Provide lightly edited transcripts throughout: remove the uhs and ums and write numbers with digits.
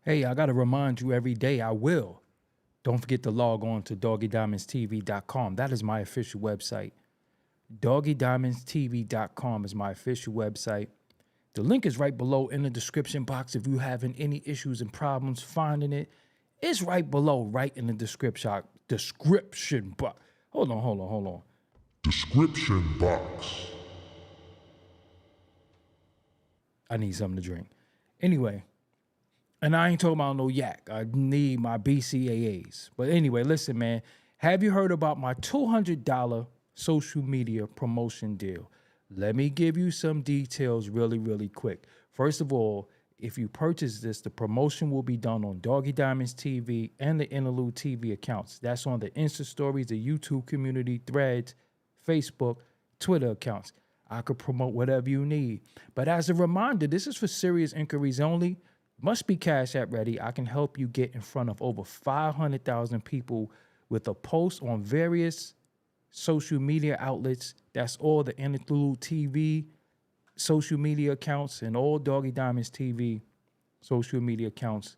Hey, I got to remind you every day I will. Don't forget to log on to doggiediamondstv.com. That is my official website. Doggiediamondstv.com is my official website. The link is right below in the description box if you having any issues and problems finding it. It's right below, right in the description box. Hold on. Description box. I need something to drink. Anyway, and I ain't talking about no yak. I need my BCAAs. But anyway, listen, man. Have you heard about my $200 social media promotion deal? Let me give you some details really quick. First of all, if you purchase this, the promotion will be done on Doggie Diamonds TV and the Interlude TV accounts. That's on the Insta stories, the YouTube community, Threads, Facebook, Twitter accounts. I could promote whatever you need. But as a reminder, this is for serious inquiries only. Must be Cash App ready. I can help you get in front of over 500,000 people with a post on various social media outlets. That's all the Interlude TV social media accounts and all Doggie Diamonds TV social media accounts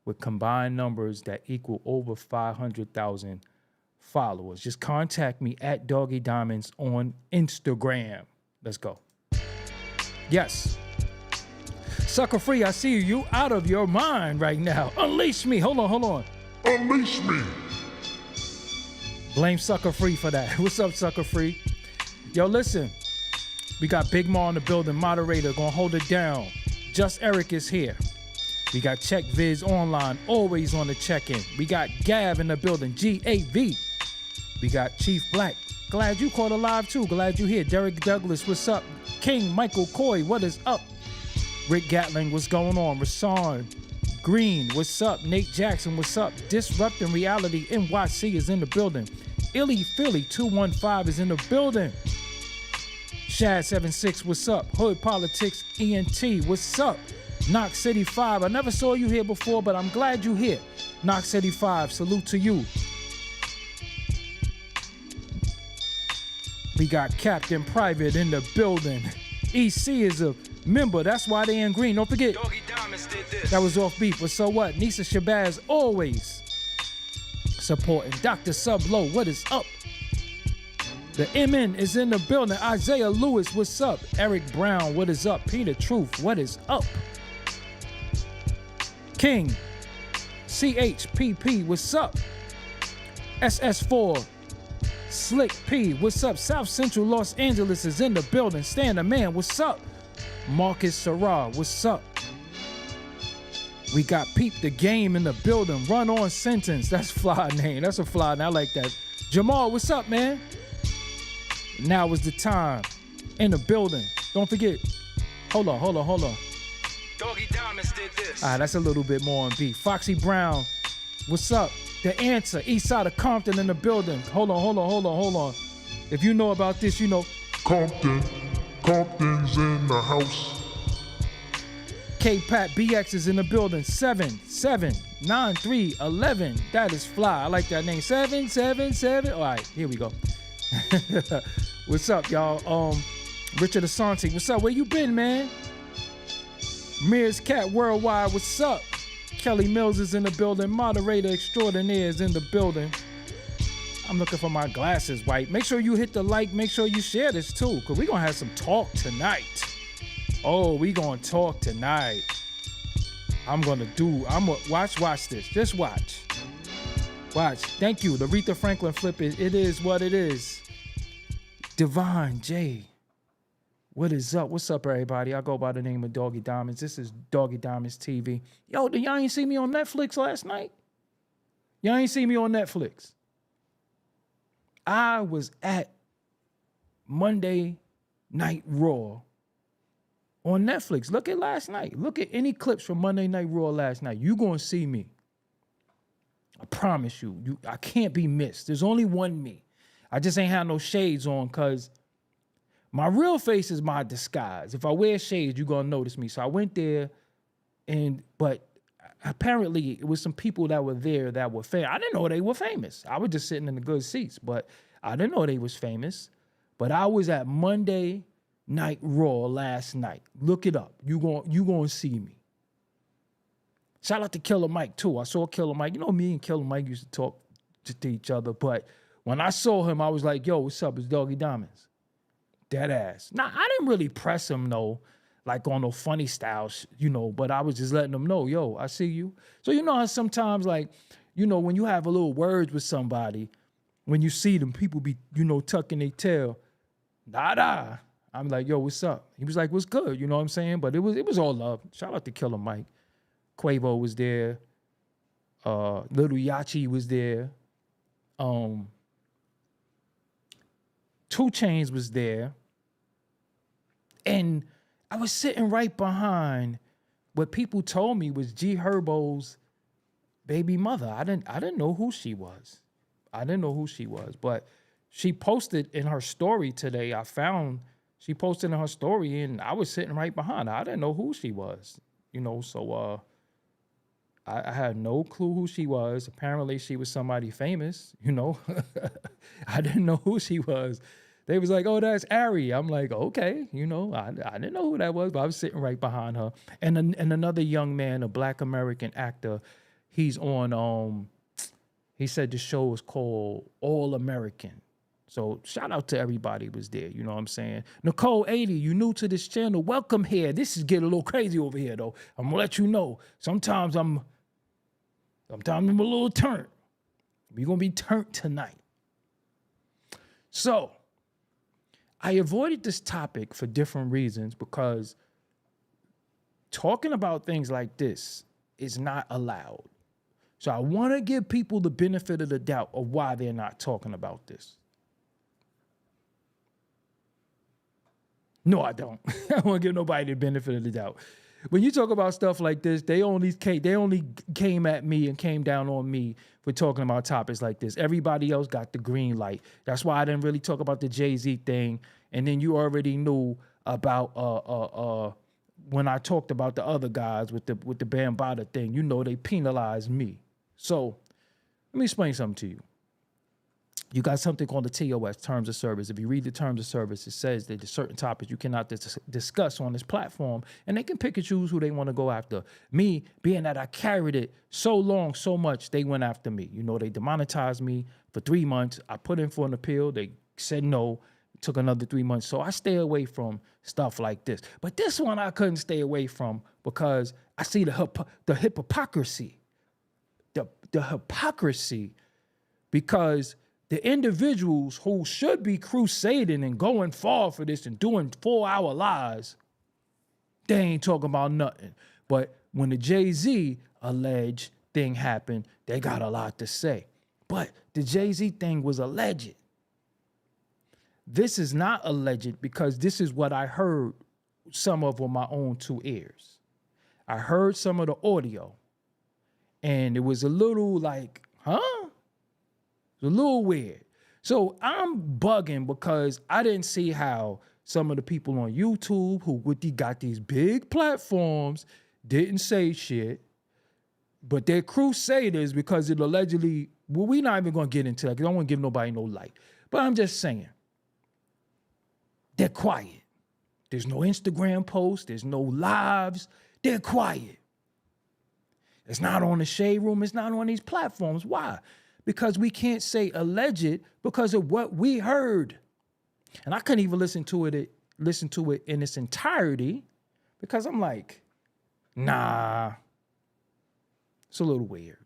with combined numbers that equal over 500,000 followers. Just contact me at Doggie Diamonds on Instagram. Let's go. Yes. Sucker Free, I see you. You out of your mind right now. Unleash me. Hold on. Unleash me. Blame Sucker Free for that. What's up, Sucker Free? Yo, listen. We got Big Ma in the building, moderator, gonna hold it down. Just Eric is here. We got Check Viz online, always on the check-in. We got Gav in the building, G-A-V. We got Chief Black. Glad you caught alive too. Glad you here. Derek Douglas, what's up? King Michael Coy, what is up? Rick Gatling, what's going on? Rasan Green, what's up? Nate Jackson, what's up? Disrupting Reality NYC is in the building. Illy Philly 215 is in the building. Shad76, what's up? Hood Politics ENT, what's up? Knox City 5, I never saw you here before, but I'm glad you're here. Knox City 5, salute to you. We got Captain Private in the building. EC is a member, that's why they in green. Don't forget, Doggie Diamonds did this. that was off beat, but so what? Nisa Shabazz always supporting. Dr. Sublow, what is up? The MN is in the building. Isaiah Lewis, what's up? Eric Brown, what is up? Peter Truth, what is up? King, CHPP, what's up? SS4, Slick P, what's up? South Central Los Angeles is in the building. Stan the Man, what's up? Marcus Sarah, what's up? We got Peep the Game in the building. Run On Sentence, that's a fly name. That's a fly name, I like that. Jamal, what's up, man? Now is the time in the building. Don't forget. Hold on. Doggie Diamonds did this. All right, that's a little bit more on beat. Foxy Brown, what's up? The Answer, East Side of Compton in the building. Hold on. If you know about this, you know. Compton's in the house. K-Pat BX is in the building. 779311. That is fly. I like that name. 777. All right, here we go. What's up, y'all? Richard Asante, what's up? Where you been, man? Mears Cat Worldwide, what's up? Kelly Mills is in the building. Moderator Extraordinaire is in the building. I'm looking for my glasses, white. Make sure you hit the like. Make sure you share this, too, because we're going to have some talk tonight. Oh, we going to talk tonight. Watch this. Just watch. Watch. Thank you. The Aretha Franklin flip it is what it is. Divine J. What is up? What's up, everybody? I go by the name of Doggie Diamonds. This is Doggie Diamonds TV. Yo, y'all ain't see me on Netflix last night? Y'all ain't see me on Netflix. I was at Monday Night Raw on Netflix. Look at last night. Look at any clips from Monday Night Raw last night. You gonna see me. I promise you. I can't be missed. There's only one me. I just ain't have no shades on because my real face is my disguise. If I wear shades, you're gonna notice me. So I went there, but apparently it was some people that were there that were famous. I didn't know they were famous. I was just sitting in the good seats, but I didn't know they was famous. But I was at Monday Night Raw last night. Look it up. You gonna see me. Shout out to Killer Mike too. I saw Killer Mike. You know, me and Killer Mike used to talk to each other, but when I saw him, I was like, yo, what's up? It's Doggie Diamonds. Dead ass. Now, I didn't really press him, though, like on no funny style, but I was just letting him know, yo, I see you. So you know how sometimes, like, when you have a little words with somebody, when you see them, people be, tucking their tail. Nah. I'm like, yo, what's up? He was like, what's good? You know what I'm saying? But it was all love. Shout out to Killer Mike. Quavo was there. Little Yachi was there. 2 Chainz was there. And I was sitting right behind what people told me was G Herbo's baby mother. I didn't know who she was. But she posted in her story today. She posted in her story, and I was sitting right behind her. I didn't know who she was, so I had no clue who she was. Apparently, she was somebody famous, I didn't know who she was. They was like, oh, that's Ari. I'm like, okay, I didn't know who that was, but I was sitting right behind her. And another young man, a Black American actor, he's on, he said the show is called All American. So shout out to everybody who was there, you know what I'm saying? Nicole 80, you new to this channel, welcome here. This is getting a little crazy over here, though. I'm gonna let you know. Sometimes I'm a little turned. We're gonna be turned tonight. So I avoided this topic for different reasons because talking about things like this is not allowed. So I want to give people the benefit of the doubt of why they're not talking about this. No, I don't. I don't want to give nobody the benefit of the doubt. When you talk about stuff like this, they only came at me and came down on me for talking about topics like this. Everybody else got the green light. That's why I didn't really talk about the Jay-Z thing. And then you already knew about when I talked about the other guys with the Bambaataa thing. They penalized me. So let me explain something to you. You got something called the TOS, Terms of Service. If you read the Terms of Service, it says that there's certain topics you cannot discuss on this platform, and they can pick and choose who they want to go after. Me, being that I carried it so long, so much, they went after me. They demonetized me for 3 months. I put in for an appeal. They said no. It took another 3 months. So I stay away from stuff like this. But this one I couldn't stay away from because I see the hypocrisy. The hypocrisy, because the individuals who should be crusading and going far for this and doing 4-hour lives, they ain't talking about nothing. But when the Jay-Z alleged thing happened, they got a lot to say. But the Jay-Z thing was alleged. This is not alleged because this is what I heard some of with my own 2 ears. I heard some of the audio, and it was a little like, huh? It's a little weird. So I'm bugging because I didn't see how some of the people on YouTube who got these big platforms didn't say shit, but they're crusaders because it allegedly, well, we're not even going to get into that because I don't want to give nobody no light. But I'm just saying, they're quiet. There's no Instagram posts. There's no lives. They're quiet. It's not on the Shade Room. It's not on these platforms. Why? Because we can't say alleged because of what we heard. And I couldn't even listen to it in its entirety because I'm like, nah, it's a little weird.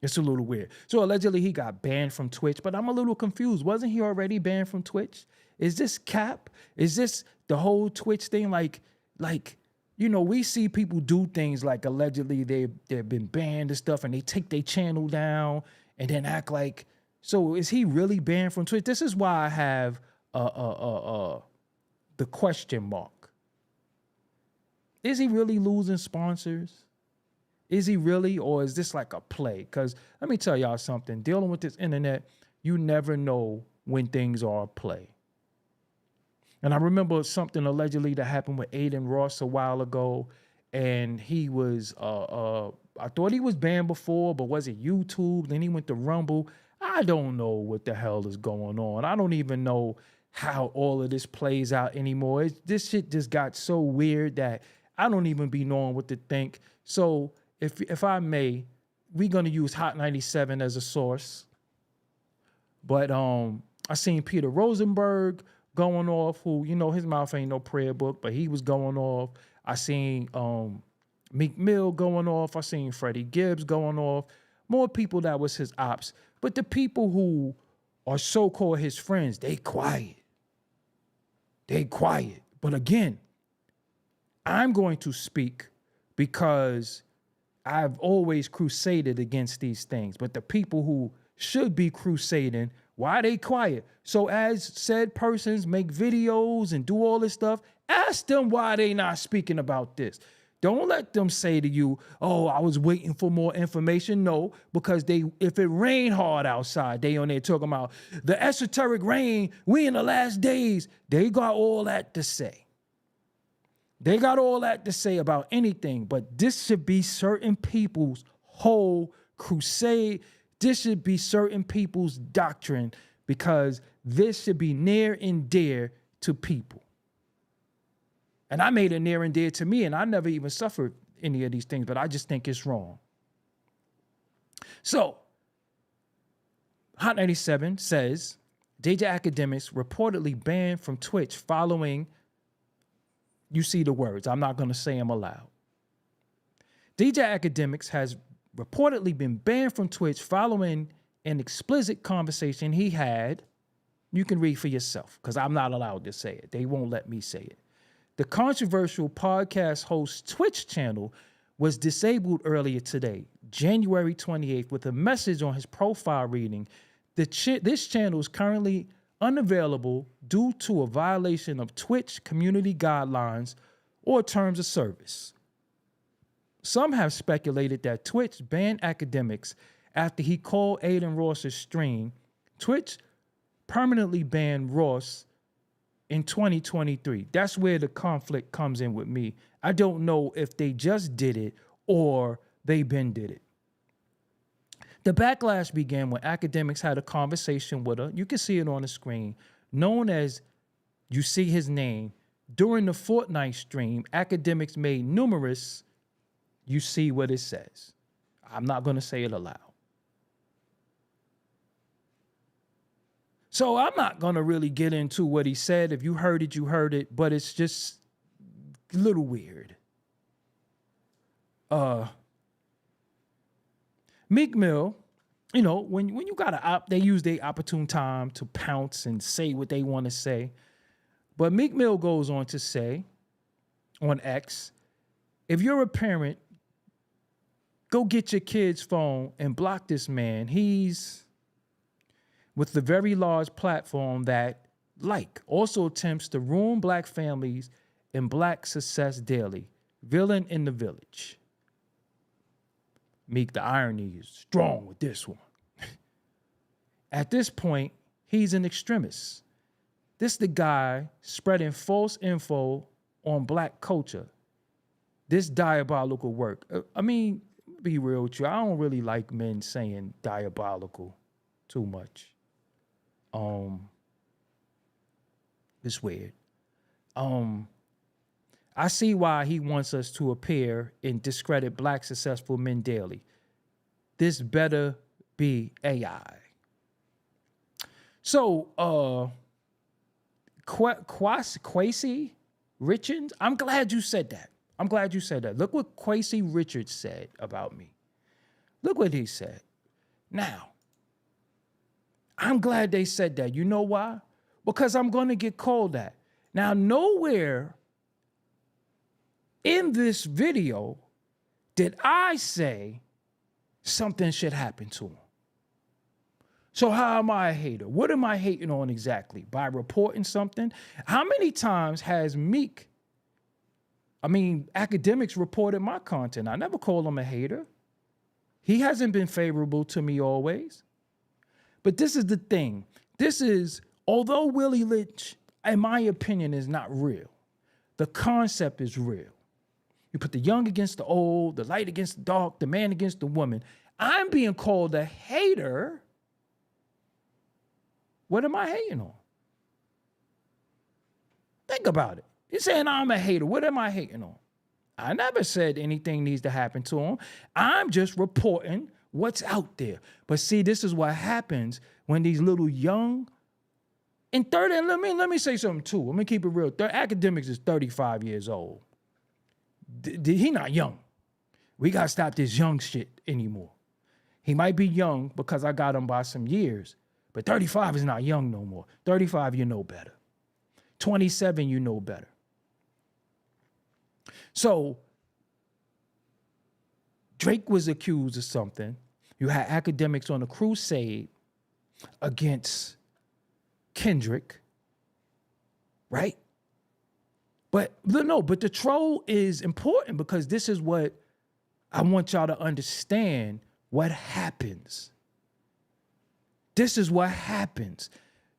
It's a little weird. So allegedly he got banned from Twitch, but I'm a little confused. Wasn't he already banned from Twitch? Is this cap? Is this the whole Twitch thing? Like, we see people do things like allegedly they've been banned and stuff, and they take their channel down and then act like, so is he really banned from Twitch? This is why I have the question mark. Is he really losing sponsors? Is he really, or is this like a play? Because let me tell y'all something. Dealing with this internet, you never know when things are a play. And I remember something allegedly that happened with Aiden Ross a while ago, and he was, I thought he was banned before, but was it YouTube? Then he went to Rumble. I don't know what the hell is going on. I don't even know how all of this plays out anymore. This shit just got so weird that I don't even be knowing what to think. So if I may, we're gonna use Hot 97 as a source. But I seen Peter Rosenberg going off, who, you know, his mouth ain't no prayer book, but he was going off. I seen Meek Mill going off. I seen Freddie Gibbs going off. More people that was his ops. But the people who are so-called his friends, they quiet. They quiet. But again, I'm going to speak because I've always crusaded against these things. But the people who should be crusading, why are they quiet? So as said persons make videos and do all this stuff, ask them why they not speaking about this. Don't let them say to you, oh, I was waiting for more information. No, because if it rain hard outside, they on there talking about the esoteric rain, we in the last days. They got all that to say. They got all that to say about anything, but this should be certain people's whole crusade. This should be certain people's doctrine, because this should be near and dear to people. And I made it near and dear to me, and I never even suffered any of these things, but I just think it's wrong. So, Hot 97 says, DJ Akademiks reportedly banned from Twitch following, you see the words, I'm not going to say them aloud. DJ Akademiks has reportedly been banned from Twitch following an explicit conversation he had. You can read for yourself, because I'm not allowed to say it. They won't let me say it. The controversial podcast host's Twitch channel was disabled earlier today, January 28th, with a message on his profile reading, this channel is currently unavailable due to a violation of Twitch community guidelines or terms of service. Some have speculated that Twitch banned Akademiks after he called Aiden Ross's stream. Twitch permanently banned Ross in 2023. That's where the conflict comes in with me. I don't know if they just did it or they been did it. The backlash began when Akademiks had a conversation with her. You can see it on the screen. Known as, you see his name. During the Fortnite stream, Akademiks made numerous, you see what it says. I'm not going to say it aloud. So I'm not going to really get into what he said. If you heard it, you heard it. But it's just a little weird. Meek Mill, you know, when you got an op, they use their opportune time to pounce and say what they want to say. But Meek Mill goes on to say on X, if you're a parent, go get your kid's phone and block this man. He's with the very large platform that, also attempts to ruin black families and black success daily. Villain in the village. Meek, the irony is strong with this one. At this point, he's an extremist. This the guy spreading false info on black culture. This diabolical work. I mean, be real with you, I don't really like men saying diabolical too much. It's weird. I see why he wants us to appear and discredit black successful men daily. This better be AI. So, Kwesi Richards, I'm glad you said that. I'm glad you said that. Look what Kwesi Richards said about me. Look what he said. Now, I'm glad they said that. You know why? Because I'm going to get called that. Now, nowhere in this video did I say something should happen to him. So how am I a hater? What am I hating on exactly? By reporting something? How many times has Akademiks reported my content? I never call him a hater. He hasn't been favorable to me always. But this is the thing. Although Willie Lynch, in my opinion, is not real, the concept is real. You put the young against the old, the light against the dark, the man against the woman. I'm being called a hater. What am I hating on? Think about it. You're saying I'm a hater. What am I hating on? I never said anything needs to happen to him. I'm just reporting what's out there. But see, this is what happens when these little young and let me say something too. Let me keep it real. Akademiks is 35 years old. He not young. We got to stop this young shit anymore. He might be young because I got him by some years, but 35 is not young no more. 35, you know better. 27, you know better. So Drake was accused of something. You had Akademiks on a crusade against Kendrick, right? But the troll is important because this is what I want y'all to understand what happens. This is what happens.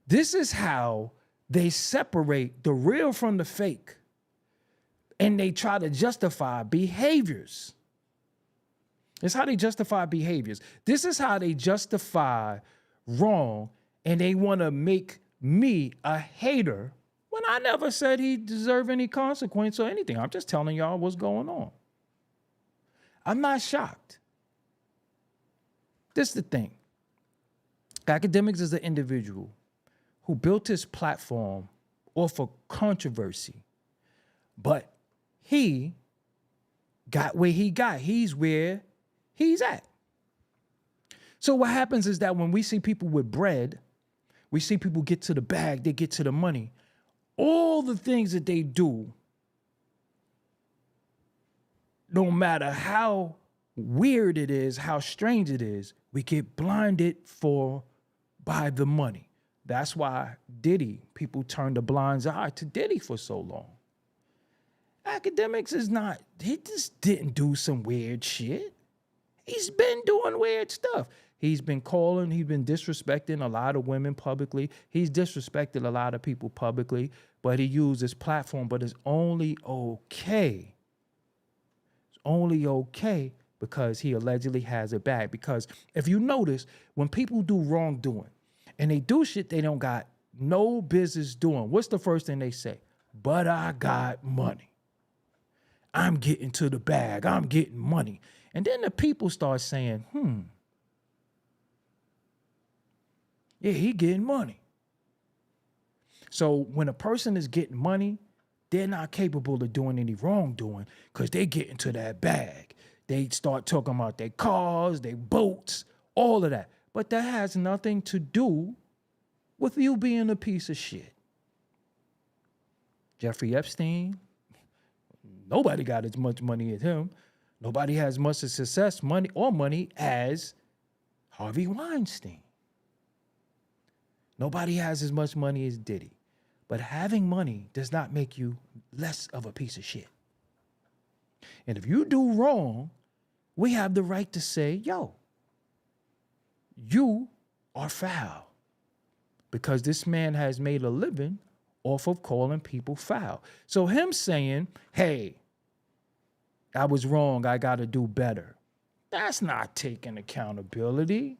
This is how they separate the real from the fake. And they try to justify behaviors. It's how they justify behaviors. This is how they justify wrong, and they want to make me a hater when I never said he deserved any consequence or anything. I'm just telling y'all what's going on. I'm not shocked. This is the thing. Akademiks is an individual who built his platform off of controversy, but he got where he got. He's where he's at. So what happens is that when we see people with bread, we see people get to the bag, they get to the money. All the things that they do, no matter how weird it is, how strange it is, we get blinded by the money. That's why people turned a blind eye to Diddy for so long. Akademiks is not, he just didn't do some weird shit. He's been doing weird stuff. He's been disrespecting a lot of women publicly. He's disrespected a lot of people publicly, but he used his platform, but it's only okay. It's only okay because he allegedly has it back. Because if you notice, when people do wrongdoing and they do shit they don't got no business doing, what's the first thing they say? But I got money. I'm getting to the bag. I'm getting money. And then the people start saying, yeah, he getting money. So when a person is getting money, they're not capable of doing any wrongdoing because they get into that bag. They start talking about their cars, their boats, all of that. But that has nothing to do with you being a piece of shit. Jeffrey Epstein, nobody got as much money as him. Nobody has much success, money as Harvey Weinstein. Nobody has as much money as Diddy. But having money does not make you less of a piece of shit. And if you do wrong, we have the right to say, yo, you are foul. Because this man has made a living off of calling people foul. So him saying, hey, I was wrong, I got to do better. That's not taking accountability.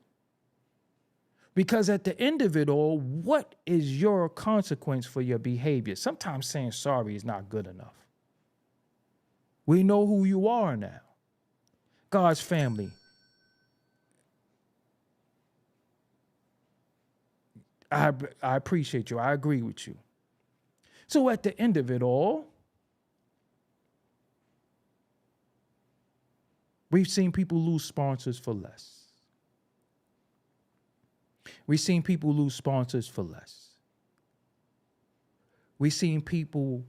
Because at the end of it all, what is your consequence for your behavior? Sometimes saying sorry is not good enough. We know who you are now. God's family. I appreciate you. I agree with you. So at the end of it all, we've seen people lose sponsors for less. We've seen people lose sponsors for less. We've seen people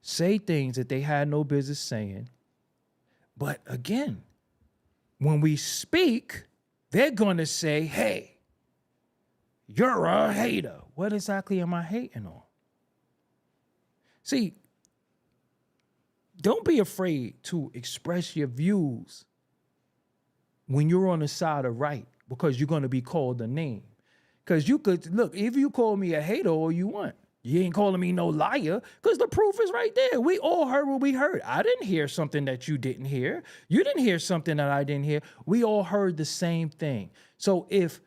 say things that they had no business saying. But again, when we speak, they're going to say, hey, you're a hater. What exactly am I hating on? See, don't be afraid to express your views when you're on the side of right, because you're going to be called a name. Because you could, look, if you call me a hater all you want, you ain't calling me no liar, because the proof is right there. We all heard what we heard. I didn't hear something that you didn't hear. You didn't hear something that I didn't hear. We all heard the same thing. So if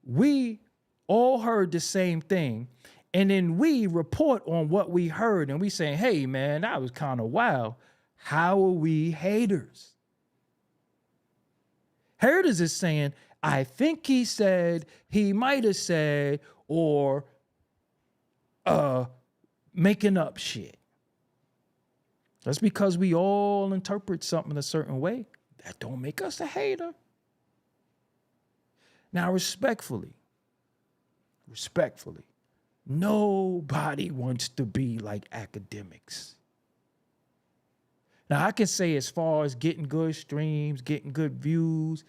we all heard the same thing And then we report on what we heard and we saying, hey, man, that was kind of wild. How are we haters? Haters is saying, I think he said, he might have said, or making up shit. That's because we all interpret something a certain way. That don't make us a hater. Now, respectfully, nobody wants to be like Akademiks. Now, I can say as far as getting good streams, getting good views,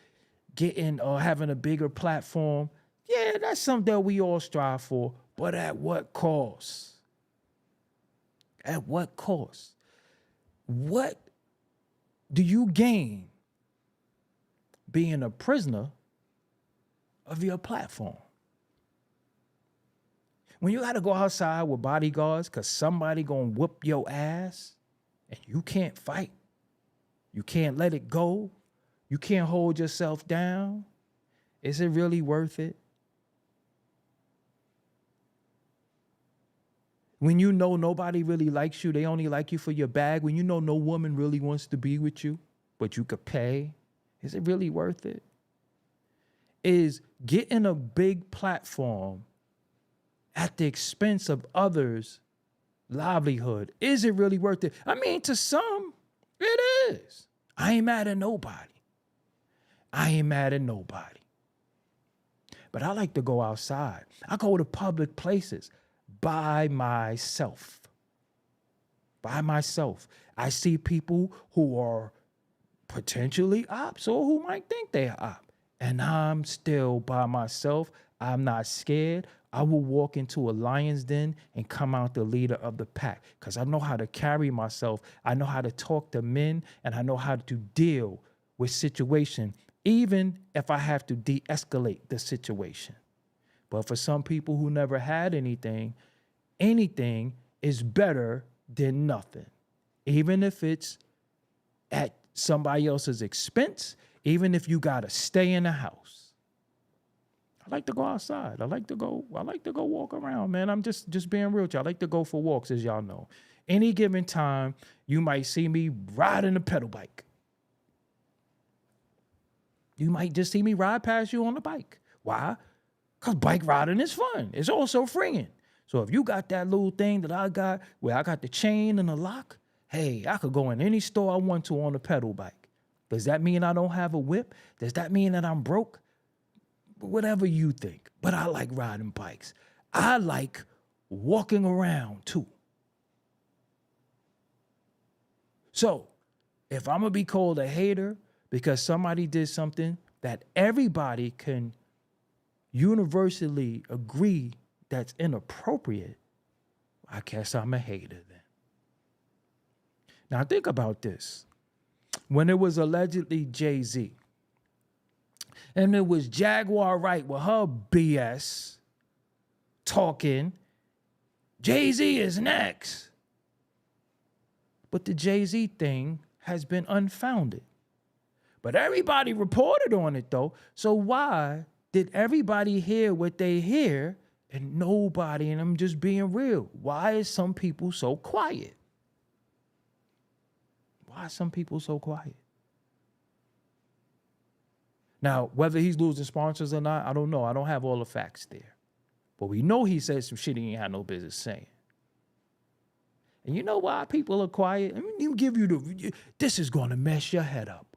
getting or having a bigger platform, yeah, that's something that we all strive for, but at what cost? At what cost? What do you gain being a prisoner of your platform? When you got to go outside with bodyguards because somebody going to whoop your ass and you can't fight, you can't let it go, you can't hold yourself down, is it really worth it? When you know nobody really likes you, they only like you for your bag, when you know no woman really wants to be with you, but you could pay, is it really worth it? Is getting a big platform at the expense of others' livelihood, is it really worth it? I mean, to some, it is. I ain't mad at nobody. But I like to go outside. I go to public places by myself. I see people who are potentially ops or who might think they're op. And I'm still by myself. I'm not scared. I will walk into a lion's den and come out the leader of the pack because I know how to carry myself. I know how to talk to men and I know how to deal with situation, even if I have to de-escalate the situation. But for some people who never had anything is better than nothing. Even if it's at somebody else's expense, even if you got to stay in the house. I like to go outside. I like to go walk around, man. I'm just being real with you. I like to go for walks, as y'all know. Any given time, you might see me riding a pedal bike. You might just see me ride past you on a bike. Why? Because bike riding is fun. It's also freeing. So if you got that little thing that I got, where I got the chain and the lock, hey, I could go in any store I want to on a pedal bike. Does that mean I don't have a whip? Does that mean that I'm broke? Whatever you think. But I like riding bikes. I like walking around too. So if I'm going to be called a hater because somebody did something that everybody can universally agree that's inappropriate, I guess I'm a hater then. Now think about this. When it was allegedly Jay-Z, and it was Jaguar Wright with her BS talking, Jay-Z is next. But the Jay-Z thing has been unfounded. But everybody reported on it though. So why did everybody hear what they hear and nobody, and I'm just being real, why is some people so quiet? Why are some people so quiet? Now, whether he's losing sponsors or not, I don't know. I don't have all the facts there. But we know he said some shit he ain't had no business saying. And you know why people are quiet? I mean, this is going to mess your head up.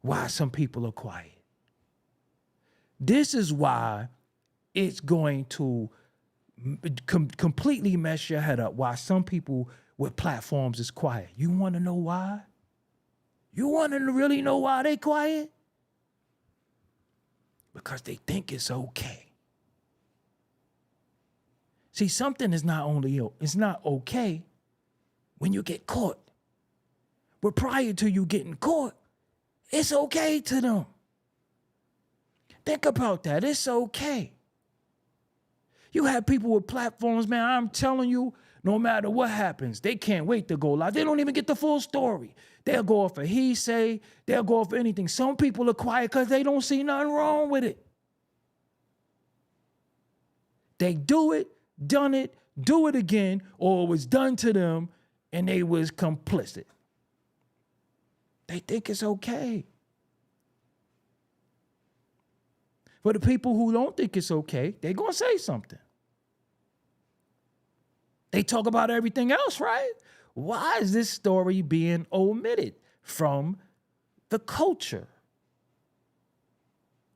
Why some people are quiet. This is why it's going to completely mess your head up. Why some people with platforms is quiet. You want to know why? You want to really know why they quiet? Because they think it's okay. See, something is it's not okay when you get caught. But prior to you getting caught, it's okay to them. Think about that. It's okay. You have people with platforms, man, I'm telling you, no matter what happens, they can't wait to go live. They don't even get the full story. They'll go off of he say, they'll go off of anything. Some people are quiet because they don't see nothing wrong with it. They do it done it, do it again, or it was done to them and they was complicit. They think it's okay. For the people who don't think it's okay, they're going to say something. They talk about everything else, right? Why is this story being omitted from the culture?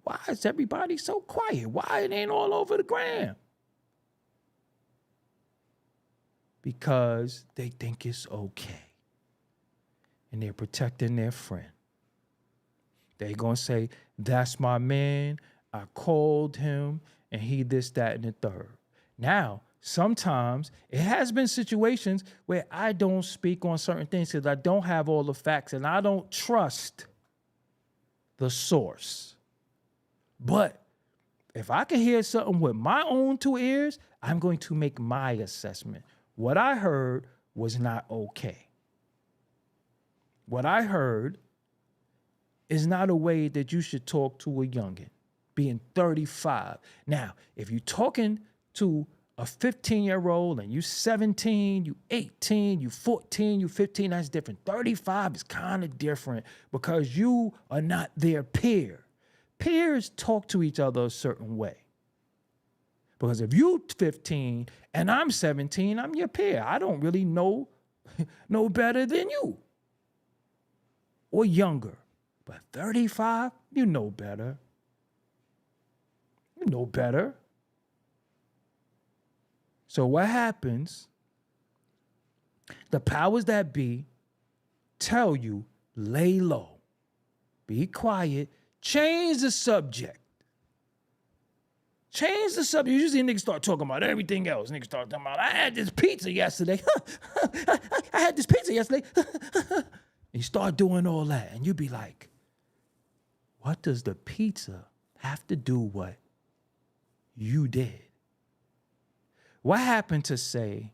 Why is everybody so quiet? Why it ain't all over the gram? Because they think it's okay. And they're protecting their friend. They're going to say, that's my man. I called him and he this, that, and the third. Now, sometimes it has been situations where I don't speak on certain things because I don't have all the facts and I don't trust the source. But if I can hear something with my own two ears, I'm going to make my assessment. What I heard was not okay. What I heard is not a way that you should talk to a youngin, being 35. Now, if you're talking to a 15-year-old and you 17, you 18, you 14, you 15, that's different. 35 is kind of different because you are not their peer. Peers talk to each other a certain way. Because if you're 15 and I'm 17, I'm your peer. I don't really know better than you. Or younger. But 35, you know better. You know better. So what happens? The powers that be tell you, lay low, be quiet, change the subject. Change the subject. Usually niggas start talking about everything else. Niggas start talking about, I had this pizza yesterday. I had this pizza yesterday. And you start doing all that. And you be like, what does the pizza have to do with what you did? What happened to saying,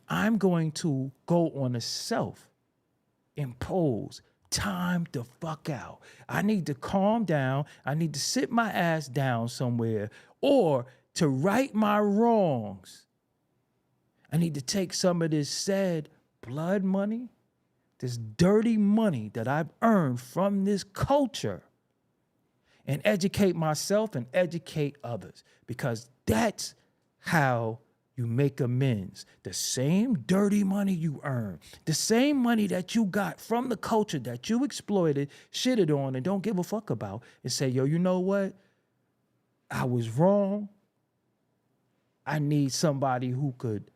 I'm going to go on a self-imposed time to fuck out. I need to calm down. I need to sit my ass down somewhere or to right my wrongs. I need to take some of this said blood money, this dirty money that I've earned from this culture and educate myself and educate others because that's how you make amends. The same dirty money you earn, the same money that you got from the culture that you exploited, shitted on, and don't give a fuck about, and say, yo, you know what? I was wrong. I need somebody who could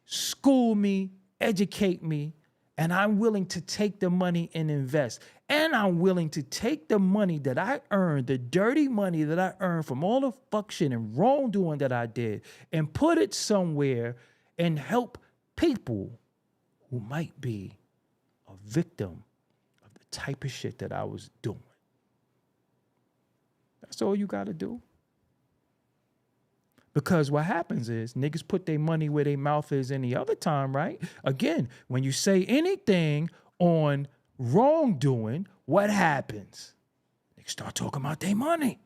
school me, educate me, and I'm willing to take the money and invest. And I'm willing to take the money that I earned, the dirty money that I earned from all the fuck shit and wrongdoing that I did, and put it somewhere and help people who might be a victim of the type of shit that I was doing. That's all you got to do. Because what happens is niggas put their money where their mouth is any other time, right? Again, when you say anything on wrongdoing, what happens? Niggas start talking about their money.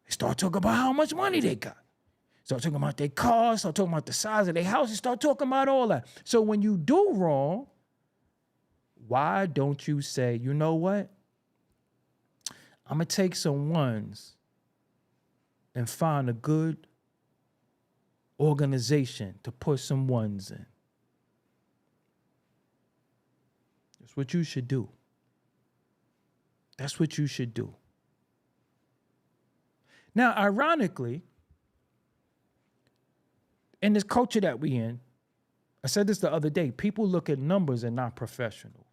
They start talking about how much money they got. Start talking about their cars, start talking about the size of their houses, start talking about all that. So when you do wrong, why don't you say, you know what? I'm going to take some ones and find a good organization to put some ones in. That's what you should do. That's what you should do. Now, ironically, in this culture that we in, I said this the other day, people look at numbers and not professionals.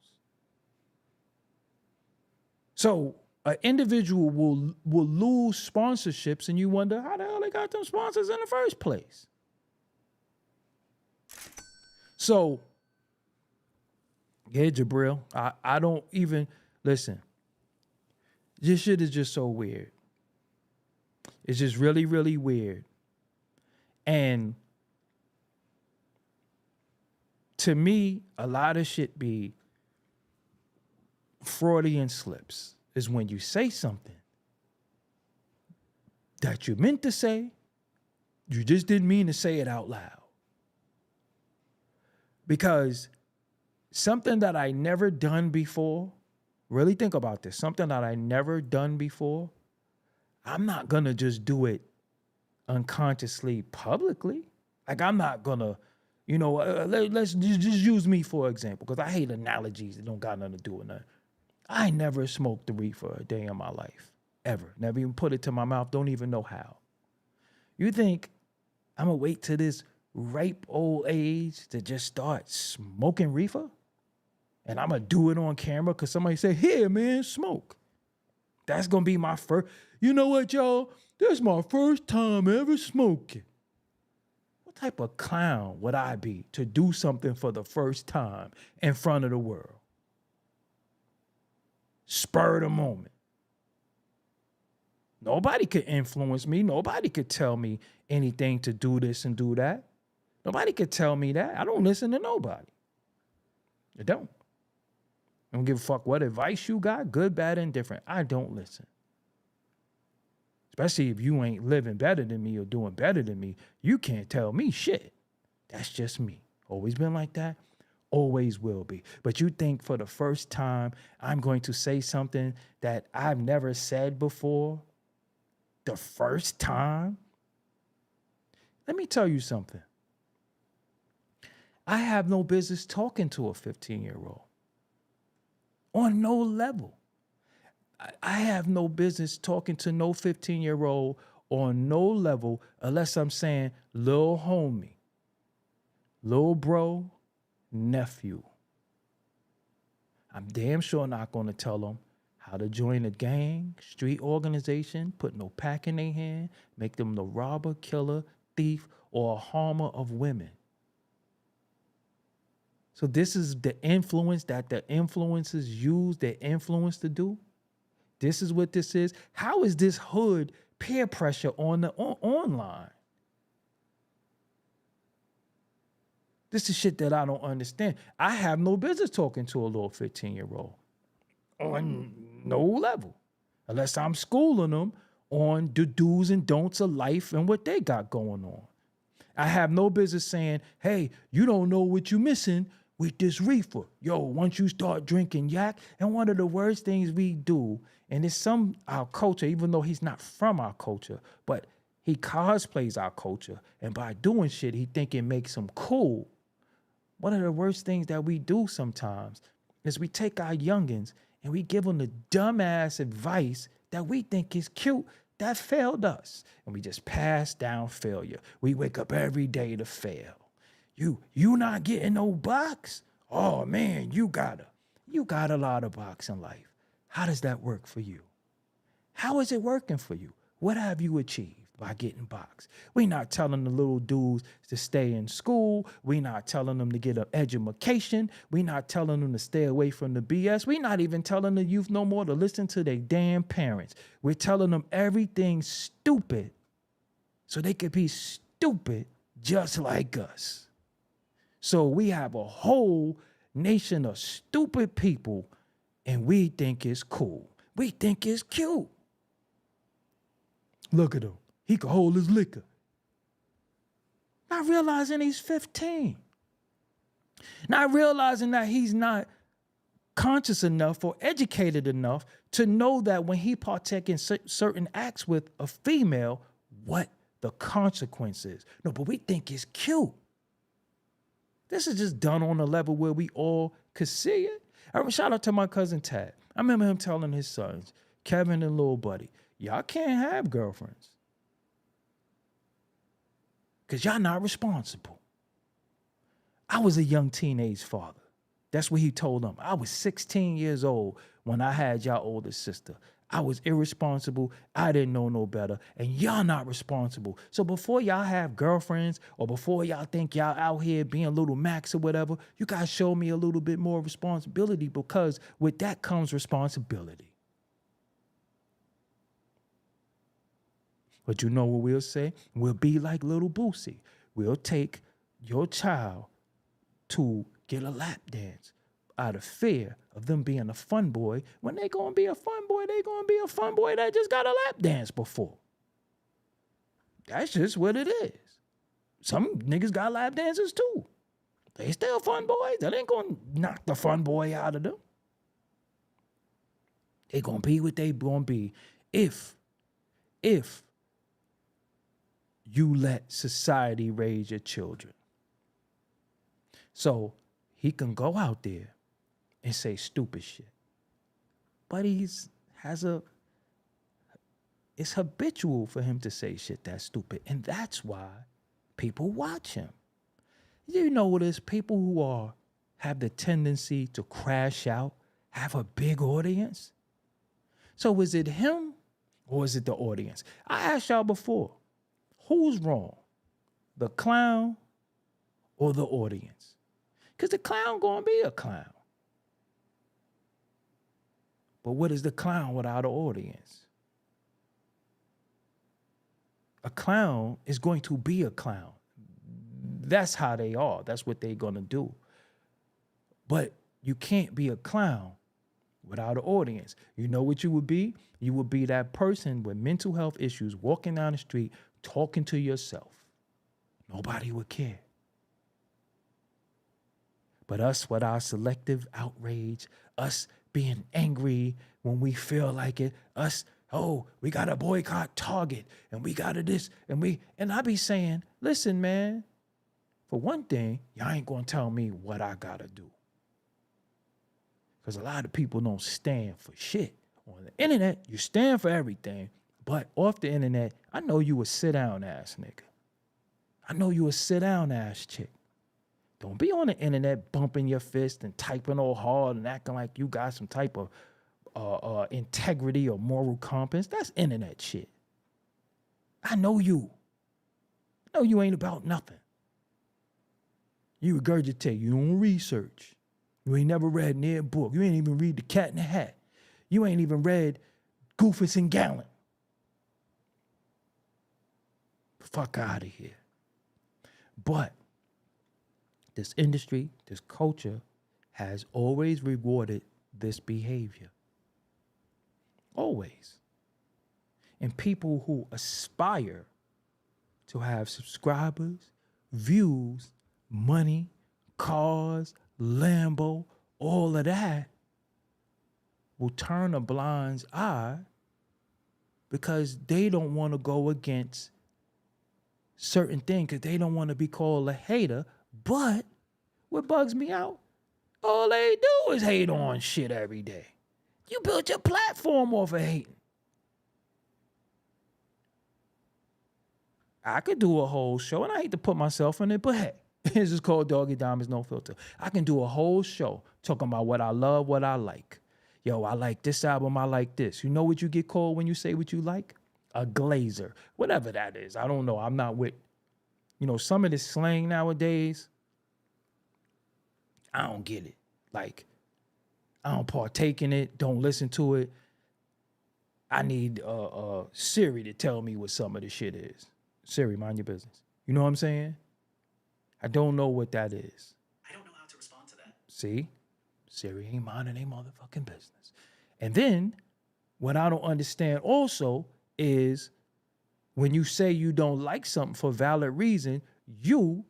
So an individual will lose sponsorships and you wonder how the hell they got them sponsors in the first place. So, yeah, Jabril, I don't even, listen, this shit is just so weird. It's just really, really weird. And to me, a lot of shit be Freudian slips. Is when you say something that you meant to say. You just didn't mean to say it out loud. Because something that I never done before, really think about this, something that I never done before, I'm not going to just do it unconsciously publicly. Like, I'm not going to, let's just use me for example, because I hate analogies that don't got nothing to do with nothing. I never smoked the reefer a day in my life, ever. Never even put it to my mouth, don't even know how. You think I'm going to wait to this ripe old age to just start smoking reefer? And I'm going to do it on camera because somebody say, here, man, smoke. That's going to be my first. You know what, y'all? This is my first time ever smoking. What type of clown would I be to do something for the first time in front of the world? Spur of the moment. Nobody could influence me. Nobody could tell me anything to do this and do that. Nobody could tell me that. I don't listen to nobody. I don't. I don't give a fuck what advice you got, good, bad, indifferent. I don't listen. Especially if you ain't living better than me or doing better than me, you can't tell me shit. That's just me. Always been like that. Always will be. But you think for the first time I'm going to say something that I've never said before? The first time? Let me tell you something. I have no business talking to a 15-year-old. On no level. I have no business talking to no 15-year-old on no level unless I'm saying little homie, little bro, nephew. I'm damn sure not going to tell them how to join a gang, street organization, put no pack in their hand, make them the robber, killer, thief, or a harmer of women. So this is the influence that the influencers use their influence to do. This is what this is. How is this hood peer pressure on the online? This is shit that I don't understand. I have no business talking to a little 15-year-old on no level, unless I'm schooling them on the do's and don'ts of life and what they got going on. I have no business saying, hey, you don't know what you're missing with this reefer. Yo, once you start drinking yak, and one of the worst things we do, and it's our culture, even though he's not from our culture, but he cosplays our culture, and by doing shit, he think it makes him cool. One of the worst things that we do sometimes is we take our youngins and we give them the dumbass advice that we think is cute that failed us, and we just pass down failure. We wake up every day to fail. You not getting no box? Oh man, you got a lot of box in life. How does that work for you? How is it working for you? What have you achieved by getting box? We not telling the little dudes to stay in school. We not telling them to get an education. We not telling them to stay away from the BS. We not even telling the youth no more to listen to their damn parents. We're telling them everything stupid so they could be stupid just like us. So we have a whole nation of stupid people, and we think it's cool. We think it's cute. Look at him. He can hold his liquor. Not realizing he's 15. Not realizing that he's not conscious enough or educated enough to know that when he partake in certain acts with a female, what the consequence is. No, but we think it's cute. This is just done on a level where we all could see it. Shout out to my cousin Tad. I remember him telling his sons, Kevin and Lil Buddy, y'all can't have girlfriends because y'all not responsible. I was a young teenage father. That's what he told them. I was 16 years old when I had y'all older sister. I was irresponsible. I didn't know no better. And y'all not responsible. So before y'all have girlfriends or before y'all think y'all out here being little max or whatever, you guys show me a little bit more responsibility, because with that comes responsibility. But you know what we'll say? We'll be like little Boosie. We'll take your child to get a lap dance out of fear of them being a fun boy. When they gonna be a fun boy, they gonna be a fun boy that just got a lap dance before. That's just what it is. Some niggas got lap dancers too. They still fun boys. That ain't gonna knock the fun boy out of them. They gonna be what they gonna be if you let society raise your children. So he can go out there and say stupid shit. But it's habitual for him to say shit that's stupid. And that's why people watch him. You notice people who have the tendency to crash out have a big audience. So is it him or is it the audience? I asked y'all before, who's wrong? The clown or the audience? Because the clown gonna be a clown. But what is the clown without an audience? A clown is going to be a clown. That's how they are. That's what they're gonna do. But you can't be a clown without an audience. You know what you would be? You would be that person with mental health issues walking down the street talking to yourself. Nobody would care. But us with our selective outrage, us being angry when we feel like it, us, oh, we got to boycott Target and we got to this and I be saying, listen, man, for one thing, y'all ain't going to tell me what I got to do. Because a lot of people don't stand for shit. On the internet, you stand for everything. But off the internet, I know you a sit-down ass nigga. I know you a sit-down ass chick. Don't be on the internet bumping your fist and typing all hard and acting like you got some type of integrity or moral compass. That's internet shit. I know you. I know you ain't about nothing. You regurgitate. You don't research. You ain't never read near a book. You ain't even read The Cat in the Hat. You ain't even read Goofus and Gallant. Fuck out of here. But this industry, this culture has always rewarded this behavior. Always. And people who aspire to have subscribers, views, money, cars, Lambo, all of that will turn a blind eye because they don't want to go against certain things because they don't want to be called a hater. But what bugs me out, all they do is hate on shit every day. You built your platform off of hating. I could do a whole show, and I hate to put myself in it, but hey, this is called Doggie Diamonds No Filter. I can do a whole show talking about what I love, what I like. Yo, I like this album, I like this. You know what you get called when you say what you like? A glazer. Whatever that is. I don't know. I'm not with, some of this slang nowadays. I don't get it. Like, I don't partake in it. Don't listen to it. I need Siri to tell me what some of this shit is. Siri, mind your business. You know what I'm saying? I don't know what that is. I don't know how to respond to that. See? Siri ain't minding their motherfucking business. And then, what I don't understand also is when you say you don't like something for valid reason, you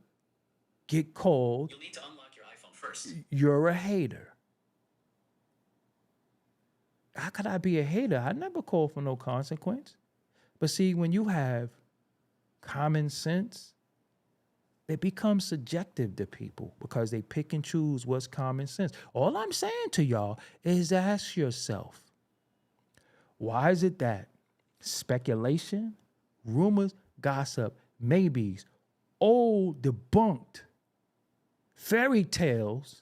get called... You'll need to unlock your iPhone first. You're a hater. How could I be a hater? I never called for no consequence. But see, when you have common sense, it becomes subjective to people because they pick and choose what's common sense. All I'm saying to y'all is ask yourself, why is it that speculation, rumors, gossip, maybes, old debunked fairy tales